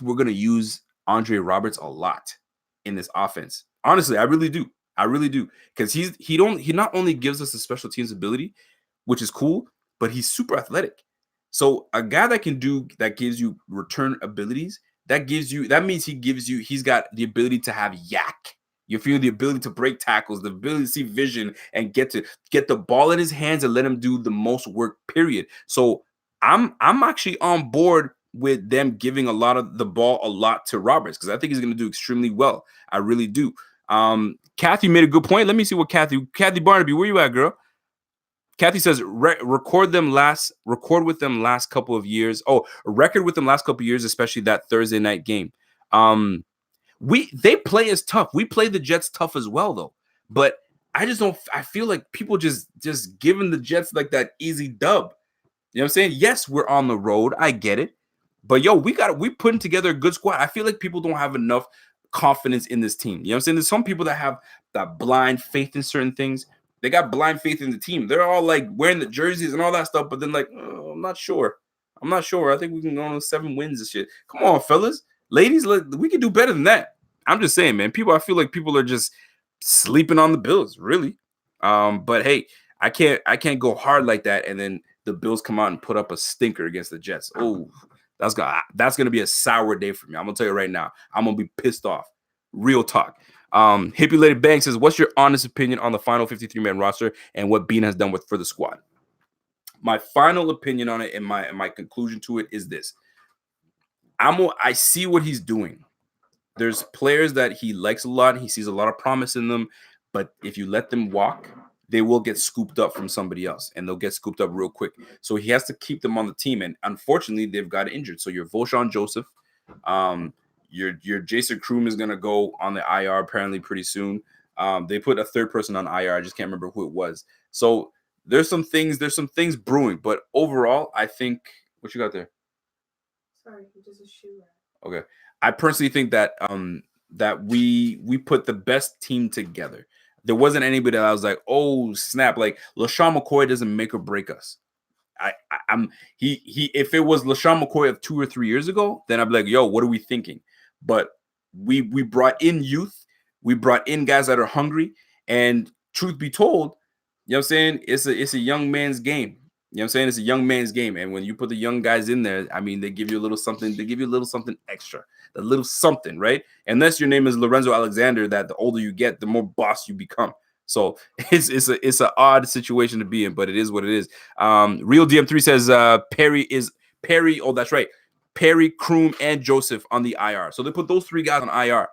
we're gonna use Andre Roberts a lot in this offense. Honestly, I really do. I really do. Because he not only gives us a special teams ability, which is cool, but he's super athletic. So a guy that gives you return abilities, that means he's got the ability to have yak. You feel the ability to break tackles, the ability to see vision and get the ball in his hands and let him do the most work, period. So I'm actually on board with them giving a lot of the ball a lot to Roberts because I think he's going to do extremely well. I really do. Kathy made a good point. Let me see what Kathy Barnaby, where you at, girl? Kathy says record with them last couple of years. Oh, a record with them last couple of years, especially that Thursday night game. They play us tough. We play the Jets tough as well, though. But I feel like people just giving the Jets like that easy dub. You know what I'm saying? Yes, we're on the road. I get it. But yo, we putting together a good squad. I feel like people don't have enough confidence in this team. You know what I'm saying? There's some people that have that blind faith in certain things. They got blind faith in the team. They're all like wearing the jerseys and all that stuff, but then like, oh, I'm not sure. I think we can go on 7 wins this shit. Come on, fellas. Ladies, we can do better than that. I'm just saying, man. I feel like people are just sleeping on the Bills, really. But hey, I can't go hard like that and then the Bills come out and put up a stinker against the Jets. Oh, that's gonna be a sour day for me. I'm gonna tell you right now. I'm gonna be pissed off. Real talk. Hippie Lady Bang says, "What's your honest opinion on the final 53-man roster and what Bean has done for the squad?" My final opinion on it and my conclusion to it is this: I see what he's doing. There's players that he likes a lot. He sees a lot of promise in them, but if you let them walk, they will get scooped up from somebody else, and they'll get scooped up real quick. So he has to keep them on the team, and unfortunately, they've got injured. So your Voshon Joseph, your Jason Kroom is gonna go on the IR apparently pretty soon. They put a third person on IR. I just can't remember who it was. So there's some things brewing, but overall, I think what you got there. Sorry, just a shoe rack. Okay, I personally think that that we put the best team together. There wasn't anybody that I was like, oh snap! Like Lesean Mccoy doesn't make or break us. If it was Lesean McCoy of 2 or 3 years ago, then I'd be like, yo, what are we thinking? But we brought in youth, we brought in guys that are hungry, and truth be told, You know what I'm saying? It's a young man's game. You know what I'm saying? It's a young man's game. And when you put the young guys in there, I mean, they give you a little something, extra, a little something, right? Unless your name is Lorenzo Alexander, that the older you get, the more boss you become. So it's an odd situation to be in, but it is what it is. Real DM3 says Perry. Oh, that's right. Perry, Kroom, and Joseph on the IR. So they put those 3 guys on IR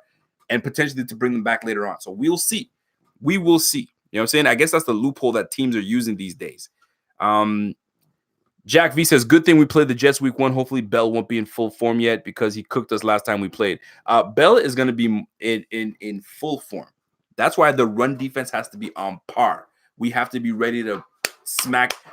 and potentially to bring them back later on. So we'll see. We will see. You know what I'm saying? I guess that's the loophole that teams are using these days. Jack V says, good thing we played the Jets week 1. Hopefully Bell won't be in full form yet because he cooked us last time we played. Bell is going to be in full form. That's why the run defense has to be on par. We have to be ready to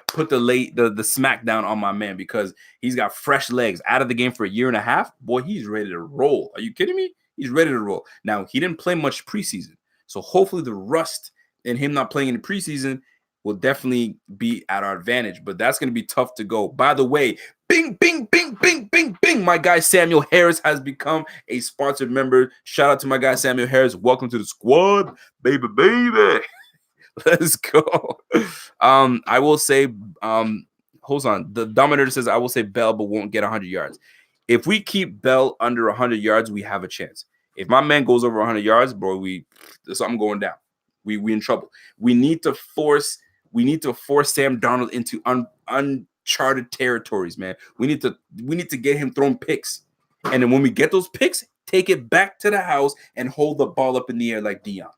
put the smack down on my man because he's got fresh legs out of the game for a year and a half. Boy, he's ready to roll. Are you kidding me? He's ready to roll. Now, he didn't play much preseason. So hopefully the rust and him not playing in the preseason will definitely be at our advantage, but that's going to be tough to go. By the way, bing, bing, bing, bing, bing, bing. My guy Samuel Harris has become a sponsored member. Shout out to my guy Samuel Harris. Welcome to the squad, baby, baby. Let's go. I will say, hold on. The Dominator says, I will say Bell, but won't get 100 yards. If we keep Bell under 100 yards, we have a chance. If my man goes over 100 yards, bro, there's something going down. We in trouble. We need to force Sam Darnold into uncharted territories, man. We need to get him throwing picks. And then when we get those picks, take it back to the house and hold the ball up in the air like Dion.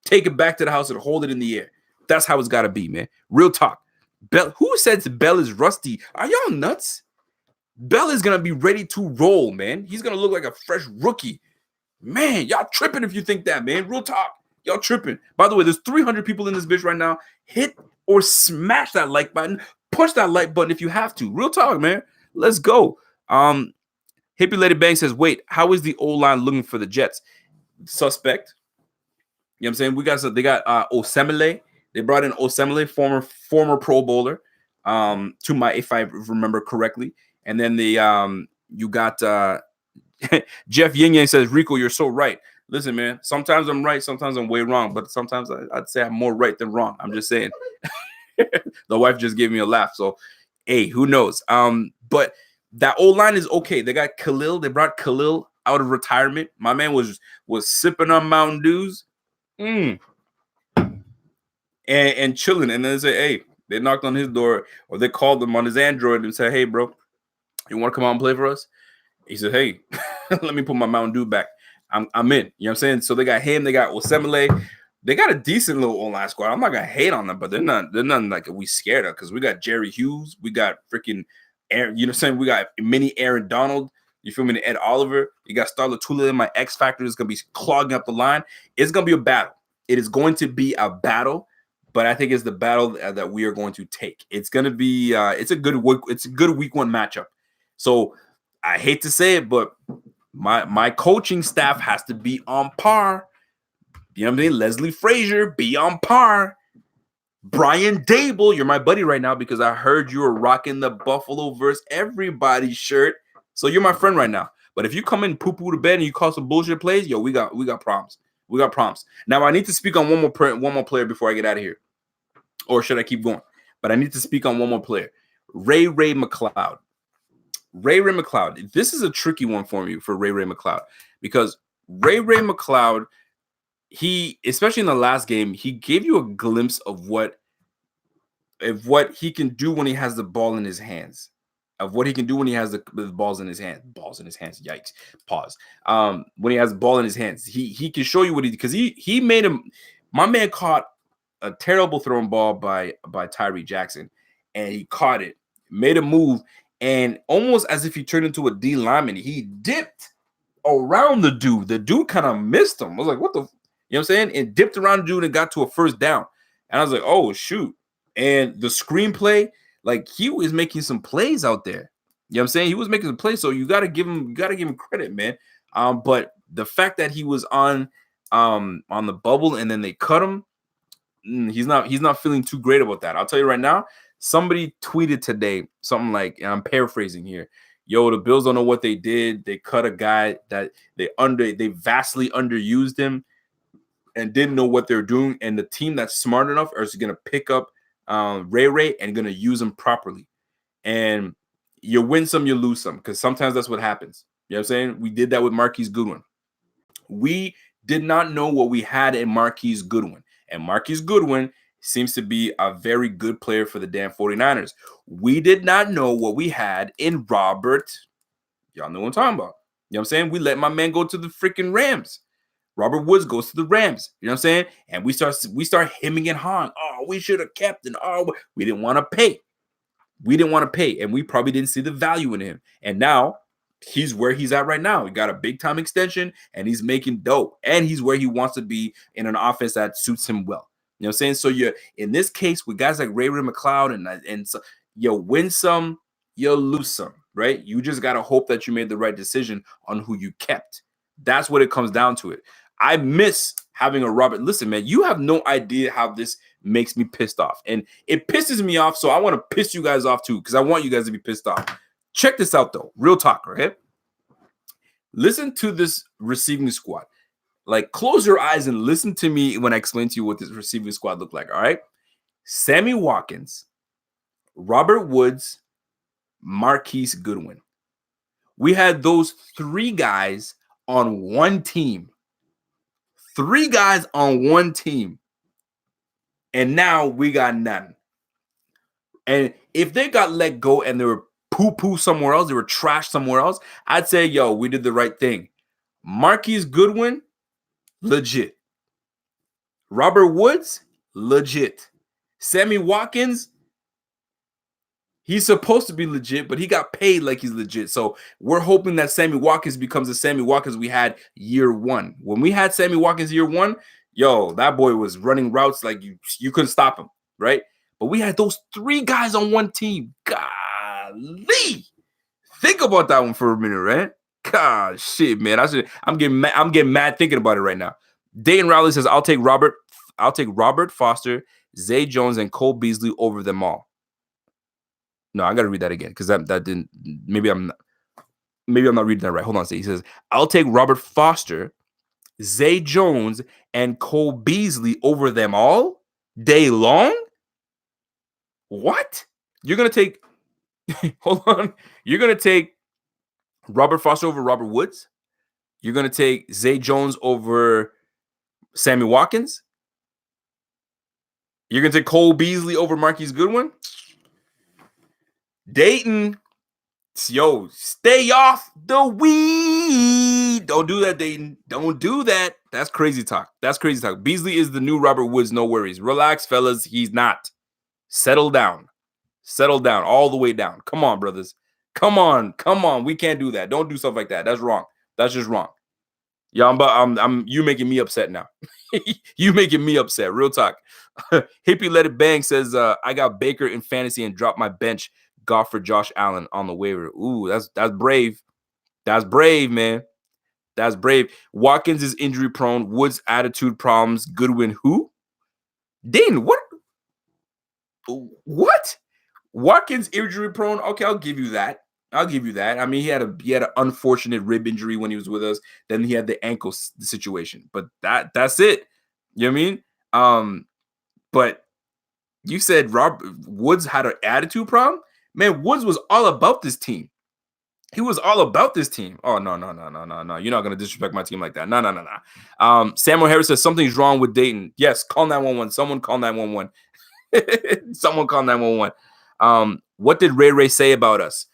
Take it back to the house and hold it in the air. That's how it's got to be, man. Real talk. Bell, who says Bell is rusty? Are y'all nuts? Bell is going to be ready to roll, man. He's going to look like a fresh rookie. Man, y'all tripping if you think that, man. Real talk. Y'all tripping. By the way, there's 300 people in this bitch right now. Hit or smash that like button. Push that like button if you have to. Real talk, man. Let's go. Hippie Lady Bang says, wait, how is the O-line looking for the Jets? Suspect. You know what I'm saying? They got Osemele. They brought in Osemele, former Pro Bowler, if I remember correctly. And then you got Jeff Yin Yang says, Rico, you're so right. Listen, man, sometimes I'm right, sometimes I'm way wrong, but sometimes I'd say I'm more right than wrong. I'm just saying. The wife just gave me a laugh. So, hey, who knows? But that O-line is okay. They got Khalil. They brought Khalil out of retirement. My man was sipping on Mountain Dews. And chilling. And then they say, hey, they knocked on his door or they called him on his Android and said, hey, bro, you want to come out and play for us? He said, hey, let me put my Mountain Dew back. I'm in. You know what I'm saying? So they got him. They got Osemele. They got a decent little O-line squad. I'm not going to hate on them, but they're not like we scared of because we got Jerry Hughes. We got freaking Aaron. You know what I'm saying? We got mini Aaron Donald. You feel me? Ed Oliver. You got Starla Tula in my X Factor. Is going to be clogging up the line. It's going to be a battle. It is going to be a battle, but I think it's the battle that we are going to take. It's going to be it's a good week 1 matchup. So I hate to say it, but my coaching staff has to be on par. You know what I mean? Leslie Frazier, be on par. Brian Dable, you're my buddy right now because I heard you were rocking the Buffalo versus everybody shirt. So you're my friend right now. But if you come in poo-poo to bed and you call some bullshit plays, yo, we got problems. We got problems. Now I need to speak on one more player before I get out of here. Or should I keep going? But I need to speak on one more player. Ray McCloud. Ray McCloud. This is a tricky one for me for Ray McCloud because Ray McCloud, he, especially in the last game, he gave you a glimpse of what he can do when he has the ball in his hands. Of what he can do when he has the balls in his hands. Balls in his hands. Yikes. Pause. When he has the ball in his hands, he can show you what because he made him. My man caught a terrible thrown ball by Tyree Jackson, and he caught it, made a move, and almost as if he turned into a D lineman, he dipped around the dude. The dude kind of missed him. I was like, what the, you know what I'm saying? And dipped around the dude and got to a first down. And I was like, oh shoot. And the screenplay, like he was making some plays out there. You know what I'm saying? He was making some plays. So you gotta give him credit, man. But the fact that he was on the bubble and then they cut him, he's not feeling too great about that. I'll tell you right now, somebody tweeted today something like, and I'm paraphrasing here, yo, the Bills don't know what they did. They cut a guy that they vastly underused him and didn't know what they're doing. And the team that's smart enough is going to pick up Ray and going to use him properly. And you win some, you lose some, because sometimes that's what happens. You know what I'm saying? We did that with Marquise Goodwin. We did not know what we had in Marquise Goodwin. And Marquise Goodwin seems to be a very good player for the damn 49ers. We did not know what we had in Robert. Y'all know what I'm talking about. You know what I'm saying? We let my man go to the freaking Rams. Robert Woods goes to the Rams. You know what I'm saying? And we start hemming and hawing. Oh, we should have kept and we didn't want to pay. We didn't want to pay, and we probably didn't see the value in him. And now he's where he's at right now. He got a big time extension, and he's making dope. And he's where he wants to be in an offense that suits him well. You know what I'm saying? So you're in this case with guys like Ray McCloud and so you win some, you lose some, right? You just gotta hope that you made the right decision on who you kept. That's what it comes down to. It. I miss having a Robert. Listen, man, you have no idea how this makes me pissed off. And it pisses me off, so I want to piss you guys off too, because I want you guys to be pissed off. Check this out, though. Real talk, right? Listen to this receiving squad. Like, close your eyes and listen to me when I explain to you what this receiving squad looked like, all right? Sammy Watkins, Robert Woods, Marquise Goodwin. We had those three guys on one team. 3 guys on one team. And now we got none. And if they got let go and they were poo-poo somewhere else, they were trash somewhere else, I'd say, yo, we did the right thing. Marquise Goodwin, legit. Robert Woods, legit. Sammy Watkins, he's supposed to be legit, but he got paid like he's legit. So we're hoping that Sammy Watkins becomes the Sammy Watkins we had year 1. When we had Sammy Watkins year 1, yo, that boy was running routes like you couldn't stop him, right? But we had those 3 guys on one team. Golly. Think about that one for a minute, right? God, shit, man. I'm getting mad thinking about it right now. Dayton Rowley says, I'll take Robert Foster, Zay Jones, and Cole Beasley over them all. No, I gotta read that again because that didn't. Maybe I'm not reading that right. Hold on. He says, I'll take Robert Foster, Zay Jones, and Cole Beasley over them all day long. What? You're gonna take? Hold on. You're gonna take Robert Foster over Robert Woods. You're gonna take Zay Jones over Sammy Watkins. You're gonna take Cole Beasley over Marquise Goodwin. Dayton, yo, stay off the weed. Don't do that, Dayton. Don't do that. That's crazy talk. Beasley is the new Robert Woods. No worries. Relax, fellas. He's not. Settle down. All the way down. Come on, brothers. Come on. We can't do that. Don't do stuff like that. That's wrong. That's just wrong. Yeah, you making me upset now. You making me upset. Real talk. Hippie Let It Bang says, I got Baker in fantasy and dropped my bench. Golf for Josh Allen on the waiver. Ooh, that's brave. That's brave, man. That's brave. Watkins is injury prone. Woods attitude problems. Goodwin who? Dayton, what? What? Watkins injury prone. Okay, I'll give you that. I mean, he had an unfortunate rib injury when he was with us. Then he had the ankle situation. But that's it. You know what I mean? But you said Woods had an attitude problem? Man, Woods was all about this team. He was all about this team. Oh, no. You're not going to disrespect my team like that. No. Samuel Harris says something's wrong with Dayton. Yes, call 911. Someone call 911. Someone call 911. What did Ray say about us?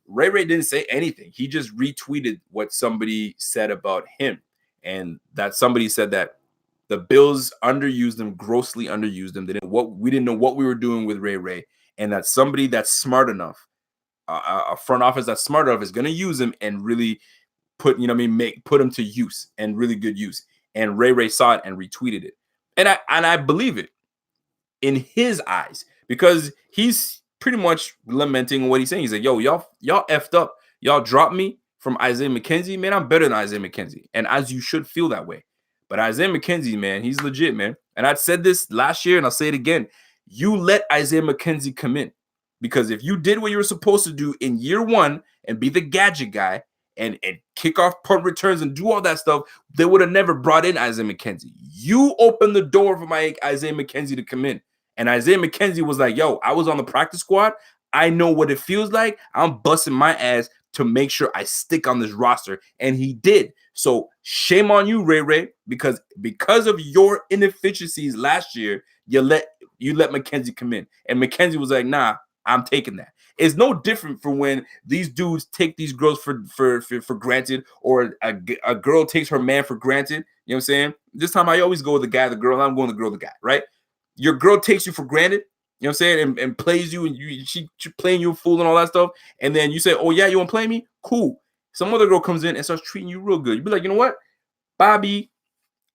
Ray didn't say anything. He just retweeted what somebody said about him. And that somebody said that the Bills underused him, grossly underused him. We didn't know what we were doing with Ray. And that somebody that's smart enough, a front office that's smart enough is going to use him and really put him to use and really good use. And Ray saw it and retweeted it. And I believe it in his eyes because he's pretty much lamenting what he's saying. He's like, yo, y'all effed up. Y'all dropped me from Isaiah McKenzie. Man, I'm better than Isaiah McKenzie. And as you should feel that way. But Isaiah McKenzie, man, he's legit, man. And I said this last year and I'll say it again. You let Isaiah McKenzie come in because if you did what you were supposed to do in year 1 and be the gadget guy and kick off punt returns and do all that stuff, they would have never brought in Isaiah McKenzie. You opened the door for my Isaiah McKenzie to come in. And Isaiah McKenzie was like, yo, I was on the practice squad. I know what it feels like. I'm busting my ass to make sure I stick on this roster. And he did. So shame on you, Ray Ray, because of your inefficiencies last year, you let McKenzie come in. And McKenzie was like, nah, I'm taking that. It's no different from when these dudes take these girls for granted, or a girl takes her man for granted. You know what I'm saying? This time I always go with the guy, the girl. I'm going the girl, the guy, right? Your girl takes you for granted, you know what I'm saying, and plays you, and she playing you a fool and all that stuff. And then you say, oh, yeah, you want to play me? Cool. Some other girl comes in and starts treating you real good. You be like, you know what, Bobby,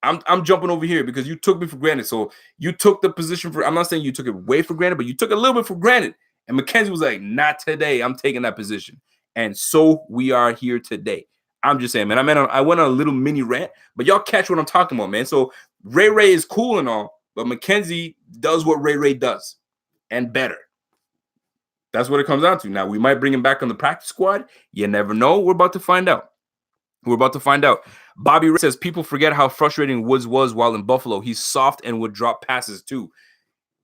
I'm jumping over here because you took me for granted. So you took the position for, I'm not saying you took it way for granted, but you took a little bit for granted. And McKenzie was like, not today. I'm taking that position. And so we are here today. I'm just saying, man, I went on a little mini rant, but y'all catch what I'm talking about, man. So Ray Ray is cool and all, but McKenzie does what Ray Ray does and better. That's what it comes down to. Now, we might bring him back on the practice squad. You never know. We're about to find out. Bobby Ray says people forget how frustrating Woods was while in Buffalo. He's soft and would drop passes too.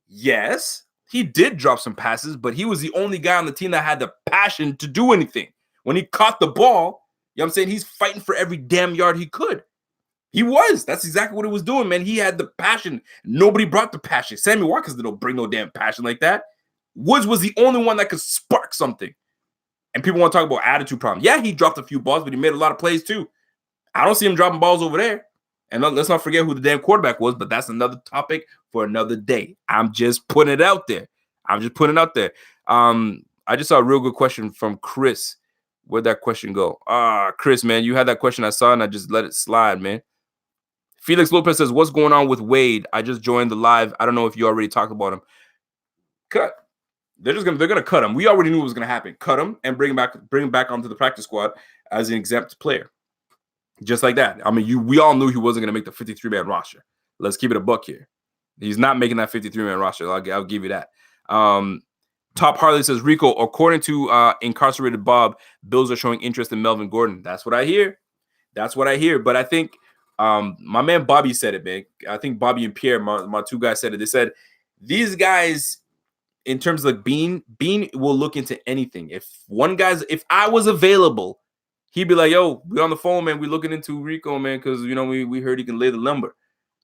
Yes, he did drop some passes, but he was the only guy on the team that had the passion to do anything. When he caught the ball, you know what I'm saying, he's fighting for every damn yard he could. He was. That's exactly what he was doing, man. He had the passion. Nobody brought the passion. Sammy Watkins didn't bring no damn passion like that. Woods was the only one that could spark something. And people want to talk about attitude problem. Yeah, he dropped a few balls, but he made a lot of plays too. I don't see him dropping balls over there. And let's not forget who the damn quarterback was, but that's another topic for another day. I'm just putting it out there. I just saw a real good question from Chris. Where'd that question go? Chris, man, you had that question I saw, and I just let it slide, man. Felix Lopez says, what's going on with Wade? I just joined the live. I don't know if you already talked about him. Cut. They're gonna cut him. We already knew what was gonna happen. Cut him and bring him back onto the practice squad as an exempt player. Just like that. I mean, we all knew he wasn't going to make the 53-man roster. Let's keep it a buck here. He's not making that 53-man roster. I'll give you that. Top Harley says, Rico, according to Incarcerated Bob, Bills are showing interest in Melvin Gordon. That's what I hear. But I think my man Bobby said it, man. I think Bobby and Pierre, my two guys, said it. They said, these guys, in terms of like Bean will look into anything. If I was available, he'd be like, yo, we on the phone, man. We looking into Rico, man, because, you know, we heard he can lay the lumber.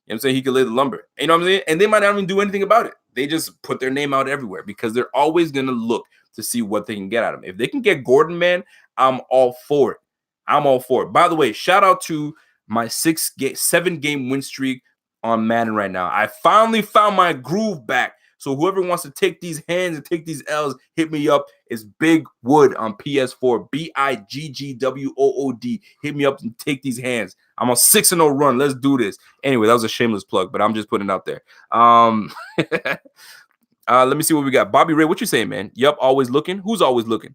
You know what I'm saying? He can lay the lumber. You know what I'm saying? And they might not even do anything about it. They just put their name out everywhere because they're always going to look to see what they can get out of him. If they can get Gordon, man, I'm all for it. By the way, shout out to my 7-game win streak on Madden right now. I finally found my groove back. So whoever wants to take these hands and take these L's, hit me up. It's Big Wood on PS4. BIGGWOOD. Hit me up and take these hands. I'm on 6-0 run. Let's do this. Anyway, that was a shameless plug, but I'm just putting it out there. Let me see what we got. Bobby Ray, what you saying, man? Yup, always looking. Who's always looking?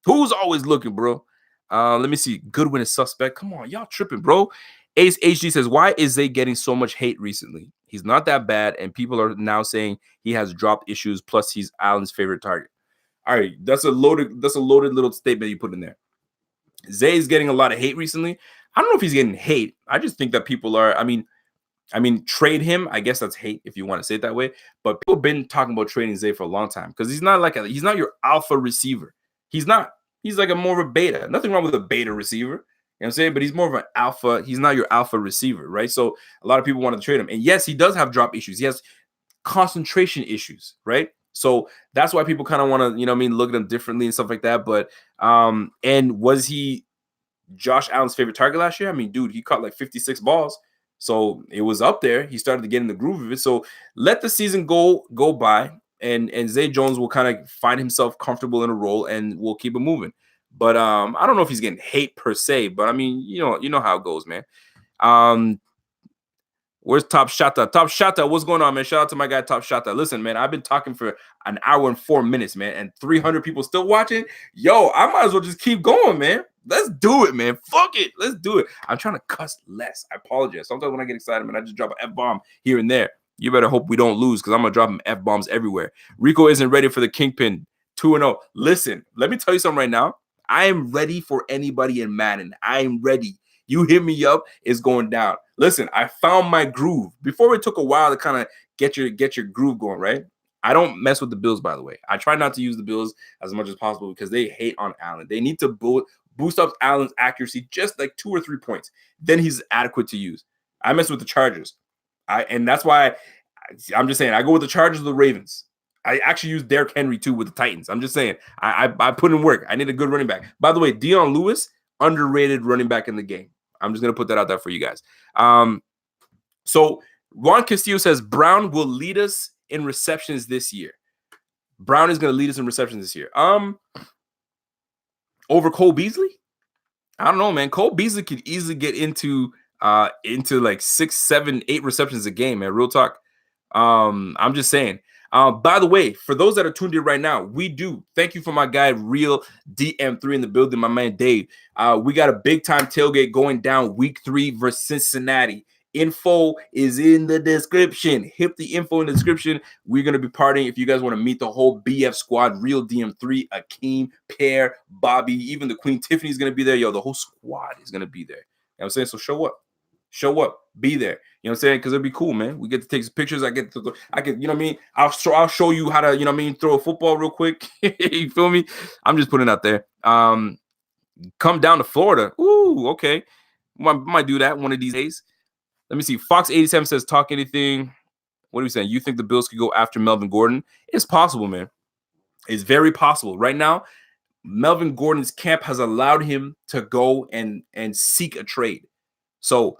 Who's always looking, bro? Let me see. Goodwin is suspect. Come on, y'all tripping, bro. Ace HD says, why is Zay getting so much hate recently? He's not that bad, and people are now saying he has dropped issues, plus he's Allen's favorite target. All right, that's a loaded little statement you put in there. Zay's getting a lot of hate recently. I don't know if he's getting hate. I just think that people are, I mean, trade him. I guess that's hate if you want to say it that way. But people have been talking about trading Zay for a long time because he's not your alpha receiver. He's not. He's like more of a beta. Nothing wrong with a beta receiver. You know what I'm saying? But he's more of an alpha. He's not your alpha receiver, right? So a lot of people want to trade him. And yes, he does have drop issues. He has concentration issues, right? So that's why people kind of want to, you know what I mean, look at him differently and stuff like that. But and was he Josh Allen's favorite target last year? I mean, dude, he caught like 56 balls. So it was up there. He started to get in the groove of it. So let the season go by, and Zay Jones will kind of find himself comfortable in a role, and we'll keep it moving. But I don't know if he's getting hate per se, but I mean, you know how it goes, man. Where's Top Shata? Top Shata, what's going on, man? Shout out to my guy, Top Shata. Listen, man, I've been talking for an hour and 4 minutes, man, and 300 people still watching. Yo, I might as well just keep going, man. Let's do it, man. Fuck it. Let's do it. I'm trying to cuss less. I apologize. Sometimes when I get excited, man, I just drop an F-bomb here and there. You better hope we don't lose because I'm going to drop them F-bombs everywhere. Rico isn't ready for the Kingpin 2-0. Listen, let me tell you something right now. I am ready for anybody in Madden. I am ready. You hit me up, it's going down. Listen, I found my groove. Before it took a while to kind of get your groove going, right? I don't mess with the Bills, by the way. I try not to use the Bills as much as possible because they hate on Allen. They need to boost up Allen's accuracy just like 2 or 3 points. Then he's adequate to use. I mess with the Chargers. And that's why I'm just saying I go with the Chargers or the Ravens. I actually use Derrick Henry too with the Titans. I'm just saying I put in work. I need a good running back. By the way, Dion Lewis, underrated running back in the game. I'm just gonna put that out there for you guys. So Juan Castillo says Brown will lead us in receptions this year. Brown is gonna lead us in receptions this year. Over Cole Beasley? I don't know, man. Cole Beasley could easily get into like 6, 7, 8 receptions a game, man. Real talk. I'm just saying. By the way, for those that are tuned in right now, we do thank you for my guy, Real DM3 in the building, my man Dave. We got a big time tailgate going down week 3 versus Cincinnati. Info is in the description. Hit the info in the description. We're going to be partying. If you guys want to meet the whole BF squad, Real DM3, Akeem, Pear, Bobby, even the Queen Tiffany is going to be there. Yo, the whole squad is going to be there. You know what I'm saying? So show up, be there. You know what I'm saying? Because it'd be cool, man. We get to take some pictures. I can, you know what I mean? I'll show you how to, you know what I mean, throw a football real quick. You feel me? I'm just putting it out there. Come down to Florida. Ooh, okay. Might do that one of these days. Let me see. Fox87 says, talk anything. What are we saying? You think the Bills could go after Melvin Gordon? It's possible, man. It's very possible. Right now, Melvin Gordon's camp has allowed him to go and seek a trade. So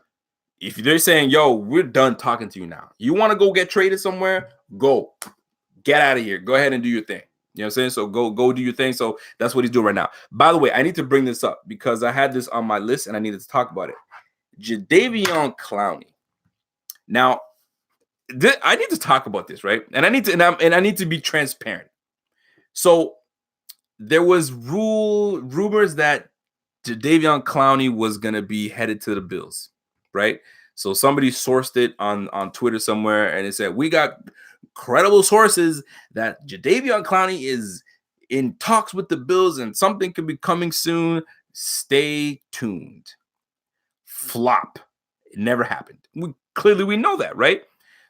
if they're saying, yo, we're done talking to you now. You want to go get traded somewhere? Go. Get out of here. Go ahead and do your thing. You know what I'm saying? So go do your thing. So that's what he's doing right now. By the way, I need to bring this up because I had this on my list and I needed to talk about it. Jadeveon Clowney. Now, I need to talk about this, right? And I need to be transparent. So there was rumors that Jadeveon Clowney was gonna be headed to the Bills, right? So somebody sourced it on Twitter somewhere, and it said we got credible sources that Jadeveon Clowney is in talks with the Bills, and something could be coming soon. Stay tuned. Flop. It never happened. We know that, right?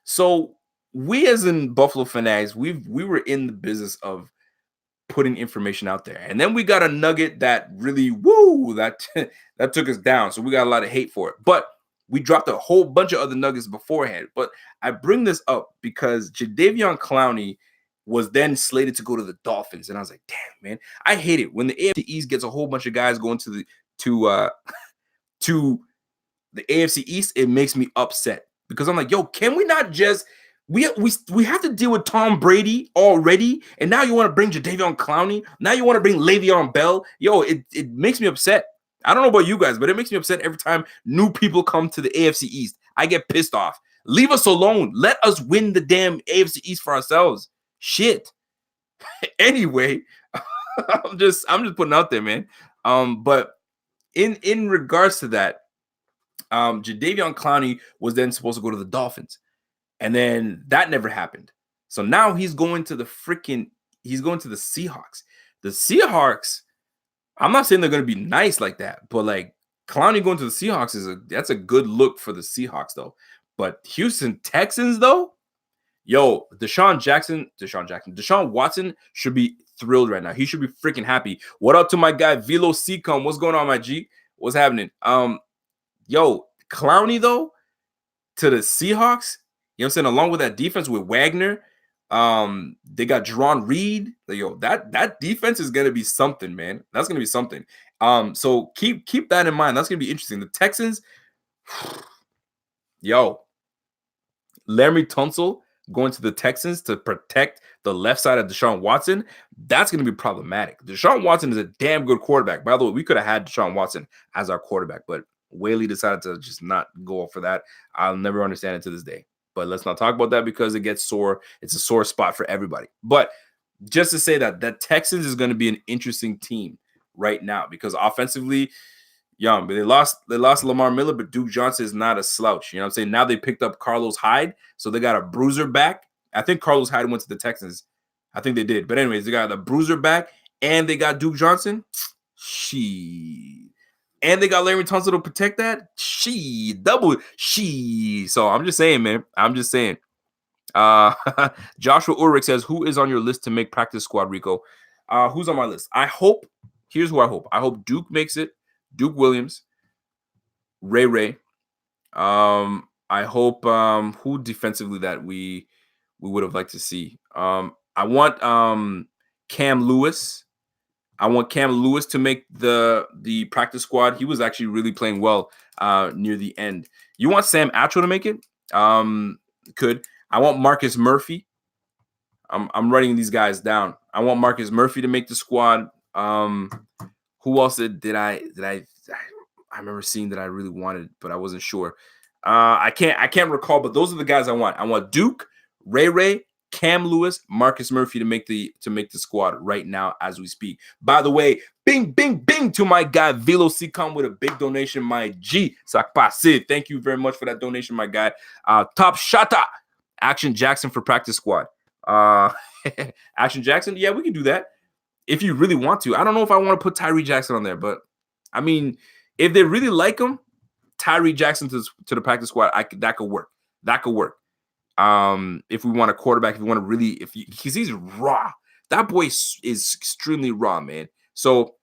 So we as in Buffalo Fanatics, we were in the business of putting information out there. And then we got a nugget that really that took us down. So we got a lot of hate for it. But we dropped a whole bunch of other nuggets beforehand. But I bring this up because Jadeveon Clowney was then slated to go to the Dolphins. And I was like, damn, man, I hate it when the AFC East gets a whole bunch of guys going to the AFC East. It makes me upset because I'm like, yo, can we not just we have to deal with Tom Brady already, and now you want to bring Jadeveon Clowney? Now you want to bring Le'Veon Bell? Yo, it makes me upset. I don't know about you guys, but it makes me upset every time new people come to the AFC East. I get pissed off. Leave us alone. Let us win the damn AFC East for ourselves. Shit. Anyway, I'm just putting out there, man. But in regards to that, Jadeveon Clowney was then supposed to go to the Dolphins, and then that never happened. So now he's going to the Seahawks. The Seahawks, I'm not saying they're going to be nice like that, but like Clowney going to the Seahawks that's a good look for the Seahawks though. But Houston Texans though, yo, Deshaun Watson should be thrilled right now. He should be freaking happy. What up to my guy Velo Seacom? What's going on, my G? What's happening? Yo, Clowney though to the Seahawks. You know what I'm saying? Along with that defense with Wagner, they got Jerron Reed. Yo, that defense is gonna be something, man. That's gonna be something. So keep that in mind. That's gonna be interesting. The Texans, yo, Larry Tunsil going to the Texans to protect the left side of Deshaun Watson. That's gonna be problematic. Deshaun Watson is a damn good quarterback. By the way, we could have had Deshaun Watson as our quarterback, but Whaley decided to just not go for that. I'll never understand it to this day. But let's not talk about that because it gets sore. It's a sore spot for everybody. But just to say that Texans is going to be an interesting team right now because offensively, but they lost Lamar Miller, but Duke Johnson is not a slouch. You know what I'm saying? Now they picked up Carlos Hyde, so they got a bruiser back. I think Carlos Hyde went to the Texans. I think they did. But anyways, they got a bruiser back, and they got Duke Johnson. And they got Larry Tunsil to protect that. So I'm just saying, man. I'm just saying. Joshua Ulrich says, who is on your list to make practice squad, Rico? Who's on my list? Here's who I hope. I hope Duke makes it. Duke Williams, Ray. I hope who defensively that we would have liked to see. I want Cam Lewis. I want Cam Lewis to make the practice squad. He was actually really playing well near the end. You want Sam Atchell to make it? Could. I want Marcus Murphy. I'm writing these guys down. I want Marcus Murphy to make the squad. Who else did I remember seeing that I really wanted, but I wasn't sure. I can't recall, but those are the guys I want. I want Duke, Ray, Cam Lewis, Marcus Murphy to make the squad right now as we speak. By the way, bing to my guy Velo Secom with a big donation. My G Sakpasi. Thank you very much for that donation, my guy. Top Shata, Action Jackson for practice squad. Action Jackson, yeah, we can do that if you really want to. I don't know if I want to put Tyree Jackson on there, but I mean, if they really like him, Tyree Jackson to the practice squad, that could work. That could work. If we want a quarterback, if we want to really, because he's raw. That boy is extremely raw, man. So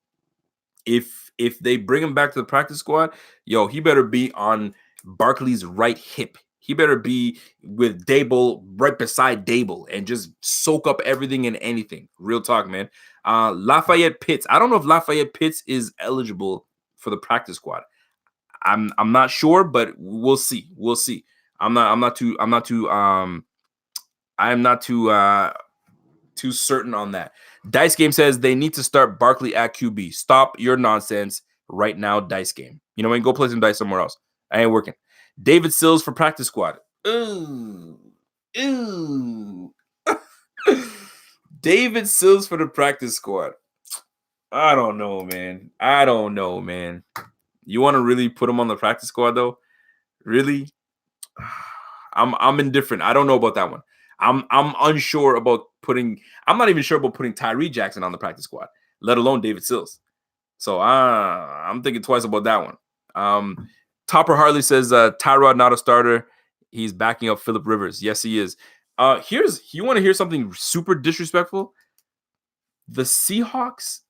if they bring him back to the practice squad, yo, he better be on Barkley's right hip. He better be with Dable right beside Dable and just soak up everything and anything. Real talk, man. Lafayette Pitts. I don't know if Lafayette Pitts is eligible for the practice squad. I'm not sure, but we'll see. We'll see. I'm not too certain on that. Dice Game says they need to start Barkley at QB. Stop your nonsense right now, Dice Game. You know what? Go play some dice somewhere else. I ain't working. David Sills for practice squad. Ooh. David Sills for the practice squad. I don't know, man. You want to really put him on the practice squad, though? Really? I'm indifferent. I don't know about that one. I'm unsure about putting. I'm not even sure about putting Tyree Jackson on the practice squad, let alone David Sills. So I'm thinking twice about that one. Topper Harley says Tyrod not a starter. He's backing up Phillip Rivers. Yes, he is. You want to hear something super disrespectful? The Seahawks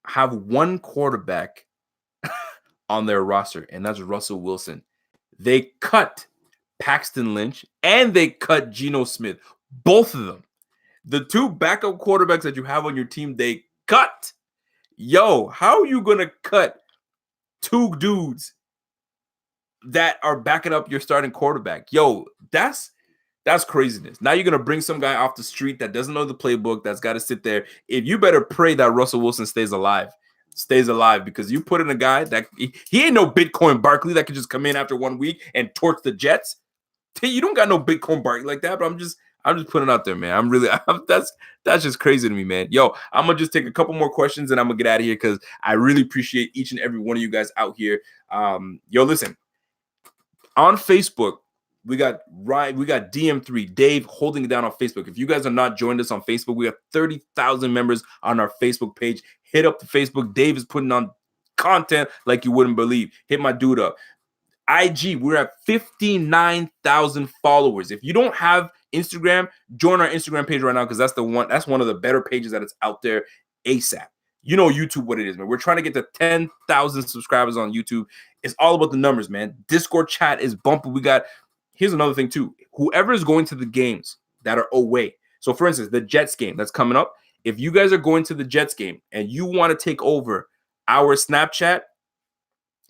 have one quarterback on their roster, and that's Russell Wilson. They cut Paxton Lynch and they cut Geno Smith. Both of them. The two backup quarterbacks that you have on your team, they cut. Yo, how are you going to cut two dudes that are backing up your starting quarterback? Yo, that's craziness. Now you're going to bring some guy off the street that doesn't know the playbook, that's got to sit there. If you better pray that Russell Wilson stays alive, because you put in a guy that he ain't no Bitcoin Barkley that could just come in after 1 week and torch the Jets. You don't got no Bitcoin Barkley like that, but I'm just putting it out there, man. That's just crazy to me, man. Yo, I'm gonna just take a couple more questions and I'm gonna get out of here because I really appreciate each and every one of you guys out here. Yo, listen, on Facebook, we got DM3 Dave holding it down on Facebook. If you guys are not joined us on Facebook, we have 30,000 members on our Facebook page. Hit up the Facebook. Dave is putting on content like you wouldn't believe. Hit my dude up. IG, we're at 59,000 followers. If you don't have Instagram, join our Instagram page right now because that's one of the better pages that is out there ASAP. You know YouTube what it is, man. We're trying to get to 10,000 subscribers on YouTube. It's all about the numbers, man. Discord chat is bumping. Here's another thing too. Whoever is going to the games that are away. So for instance, the Jets game that's coming up. If you guys are going to the Jets game and you want to take over our Snapchat,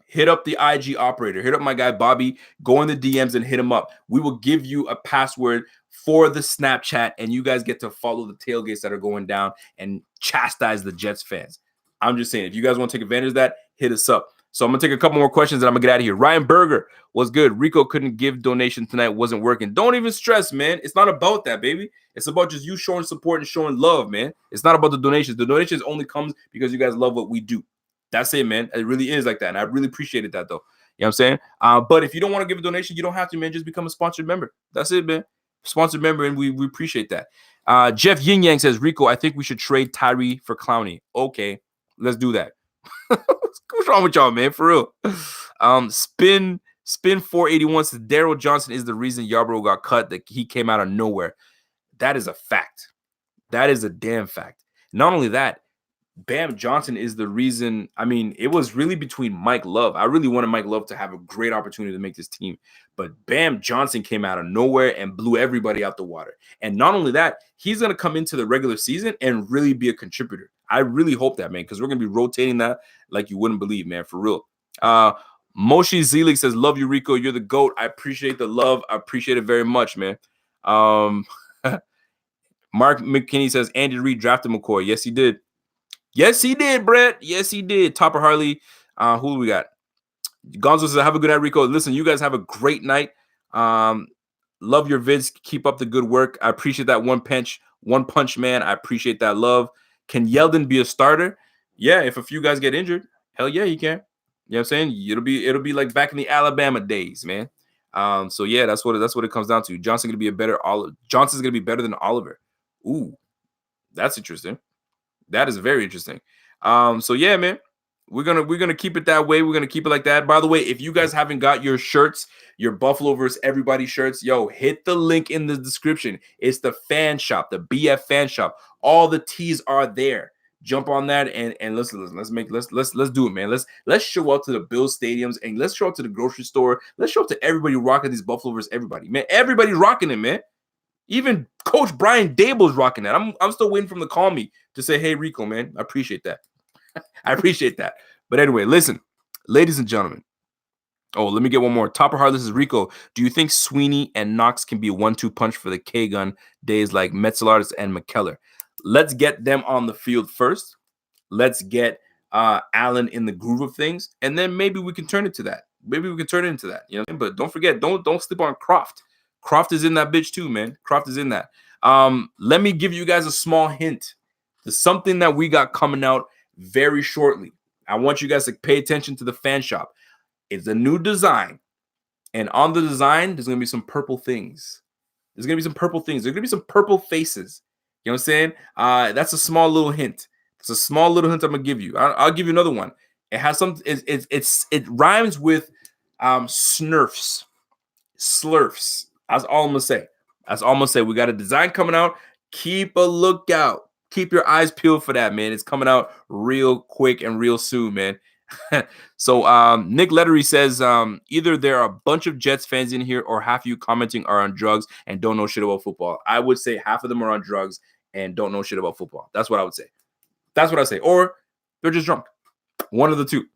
hit up the IG operator. Hit up my guy Bobby. Go in the DMs and hit him up. We will give you a password for the Snapchat, and you guys get to follow the tailgates that are going down and chastise the Jets fans. I'm just saying, if you guys want to take advantage of that, hit us up. So I'm going to take a couple more questions and I'm going to get out of here. Ryan Berger was good. Rico couldn't give donation tonight. Wasn't working. Don't even stress, man. It's not about that, baby. It's about just you showing support and showing love, man. It's not about the donations. The donations only comes because you guys love what we do. That's it, man. It really is like that. And I really appreciated that, though. You know what I'm saying? But if you don't want to give a donation, you don't have to, man. Just become a sponsored member. That's it, man. Sponsored member, and we appreciate that. Jeff Yin Yang says, Rico, I think we should trade Tyree for Clowney. Okay, let's do that. What's wrong with y'all, man? For real. Spin 481 says Daryl Johnson is the reason Yarbrough got cut, that he came out of nowhere. That is a fact. That is a damn fact. Not only that, Bam Johnson is the reason. I mean, it was really between Mike Love. I really wanted Mike Love to have a great opportunity to make this team. But Bam Johnson came out of nowhere and blew everybody out the water. And not only that, he's going to come into the regular season and really be a contributor. I really hope that, man, because we're going to be rotating that like you wouldn't believe, man, for real. Moshe Zelig says, love you, Rico. You're the GOAT. I appreciate the love. I appreciate it very much, man. Mark McKinney says, Andy Reid drafted McCoy. Yes, he did. Yes, he did, Brett. Yes, he did. Topper Harley. Who do we got? Gonzo says, have a good night, Rico. Listen, you guys have a great night. Love your vids. Keep up the good work. I appreciate that one punch, man. I appreciate that love. Can Yeldon be a starter? Yeah, if a few guys get injured, hell yeah, he can. You know what I'm saying? It'll be like back in the Alabama days, man. So yeah, that's what it comes down to. Johnson's gonna be better than Oliver. Ooh, that's interesting. That is very interesting. So yeah, man, we're gonna keep it that way. We're gonna keep it like that. By the way, if you guys haven't got your shirts, your Buffalo vs. Everybody shirts, yo, hit the link in the description. It's the fan shop, the BF fan shop. All the tees are there. Jump on that and let's do it, man. Let's show up to the Bills stadiums and let's show up to the grocery store. Let's show up to everybody rocking these Buffalo vs. Everybody, man. Everybody's rocking it, man. Even Coach Brian Dable's rocking that. I'm still waiting for him to call me to say, hey, Rico, man, I appreciate that. I appreciate that. But anyway, listen, ladies and gentlemen. Oh, let me get one more. Topper Hard, this is Rico. Do you think Sweeney and Knox can be a 1-2 punch for the K-Gun days like Metzelarz and McKellar? Let's get them on the field first. Let's get Allen in the groove of things, and then maybe we can turn it to that. Maybe we can turn it into that. You know, but don't forget, don't sleep on Croft. Croft is in that bitch too, man. Croft is in that. Let me give you guys a small hint. There's something that we got coming out very shortly. I want you guys to pay attention to the fan shop. It's a new design. And on the design, there's going to be some purple things. There's going to be some purple things. There's going to be some purple faces. You know what I'm saying? That's a small little hint. It's a small little hint I'm going to give you. I'll give you another one. It has some, it rhymes with Snurfs. Slurfs. That's all I'm going to say. That's all I'm going to say. We got a design coming out. Keep a lookout. Keep your eyes peeled for that, man. It's coming out real quick and real soon, man. So Nick Lettery says either there are a bunch of Jets fans in here or half of you commenting are on drugs and don't know shit about football. I would say half of them are on drugs and don't know shit about football. That's what I would say. That's what I say. Or they're just drunk. One of the two.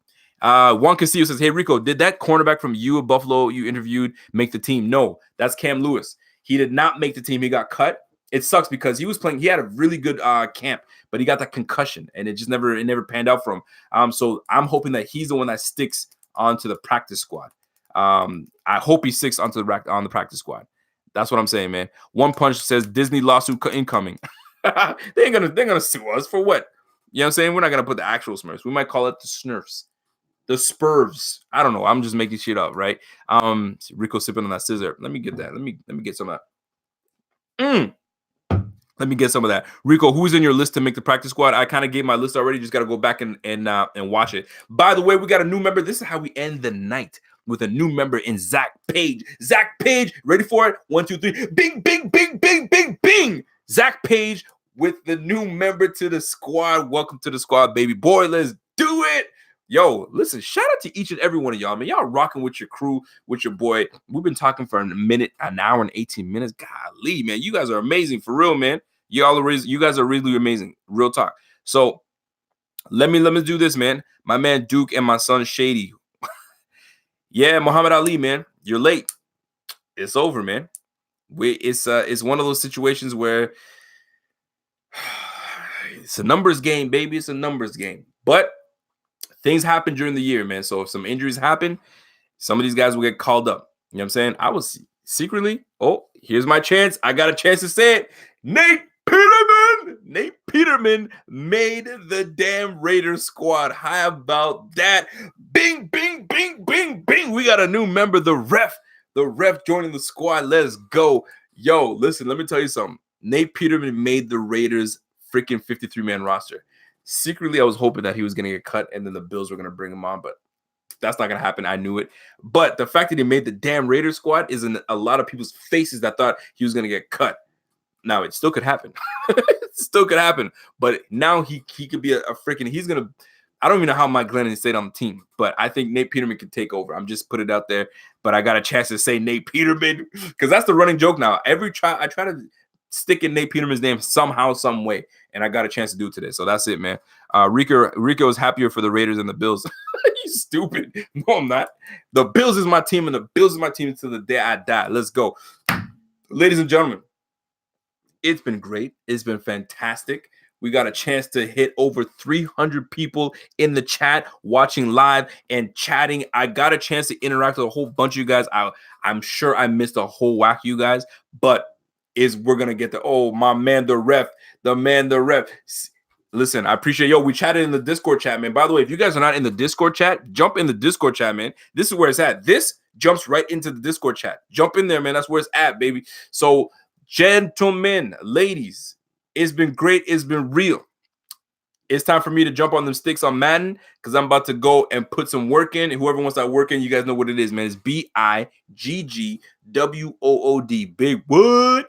Juan Castillo says, hey, Rico, did that cornerback from you of Buffalo you interviewed make the team? No, that's Cam Lewis. He did not make the team. He got cut. It sucks because he was playing. He had a really good camp, but he got that concussion, and it never panned out for him. So I'm hoping that he's the one that sticks onto the practice squad. I hope he sticks on the practice squad. That's what I'm saying, man. One Punch says Disney lawsuit incoming. they're gonna sue us for what? You know what I'm saying? We're not gonna put the actual Smurfs. We might call it the Snurfs, the Spurves. I don't know. I'm just making shit up, right? Rico sipping on that scissor. Let me get that. Let me get some of that. Let me get some of that. Rico, who's in your list to make the practice squad? I kind of gave my list already. Just got to go back and watch it. By the way, we got a new member. This is how we end the night with a new member in Zach Page. Zach Page, ready for it? 1, 2, 3. Bing, bing, bing, bing, bing, bing. Zach Page with the new member to the squad. Welcome to the squad, baby boy. Let's do it. Yo, listen, shout out to each and every one of y'all, man. Y'all rocking with your crew, with your boy. We've been talking for an hour and 18 minutes. Golly, man. You guys are amazing for real, man. You guys are really amazing. Real talk. So let me do this, man. My man Duke and my son Shady. Yeah, Muhammad Ali, man. You're late. It's over, man. It's one of those situations where it's a numbers game, baby. It's a numbers game. But things happen during the year, man. So if some injuries happen, some of these guys will get called up. You know what I'm saying? I was secretly, here's my chance. I got a chance to say it. Nate Peterman made the damn Raiders squad. How about that? Bing, bing, bing, bing, bing. We got a new member, the ref joining the squad. Let's go. Yo, listen, let me tell you something. Nate Peterman made the Raiders freaking 53-man roster. Secretly, I was hoping that he was going to get cut and then the Bills were going to bring him on, but That's not gonna happen. I knew it. But the fact that he made the damn Raiders squad is in a lot of people's faces that thought he was gonna get cut. Now it still could happen. It still could happen. But now he could be a freaking. He's gonna. I don't even know how Mike Glennon stayed on the team, but I think Nate Peterman can take over. I'm just put it out there. But I got a chance to say Nate Peterman because that's the running joke now. I try to stick in Nate Peterman's name somehow, some way, and I got a chance to do it today. So that's it, man. Rico is happier for the Raiders than the Bills. You stupid. No, I'm not. The Bills is my team, and the Bills is my team until the day I die. Let's go. Ladies and gentlemen, it's been great. It's been fantastic. We got a chance to hit over 300 people in the chat, watching live and chatting. I got a chance to interact with a whole bunch of you guys. I'm sure I missed a whole whack of you guys, but we're going to get my man, the ref. Listen, I appreciate we chatted in the Discord chat, man. By the way, if you guys are not in the Discord chat, jump in the Discord chat, man. This is where it's at. This jumps right into the Discord chat. Jump in there, man. That's where it's at, baby. So, gentlemen, ladies, it's been great. It's been real. It's time for me to jump on them sticks on Madden because I'm about to go and put some work in. And whoever wants that work in, you guys know what it is, man. It's BIGGWOOD. Big Wood.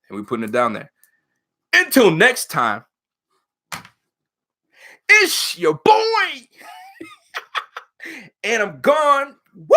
And we're putting it down there. Until next time, it's your boy. And I'm gone. Woo!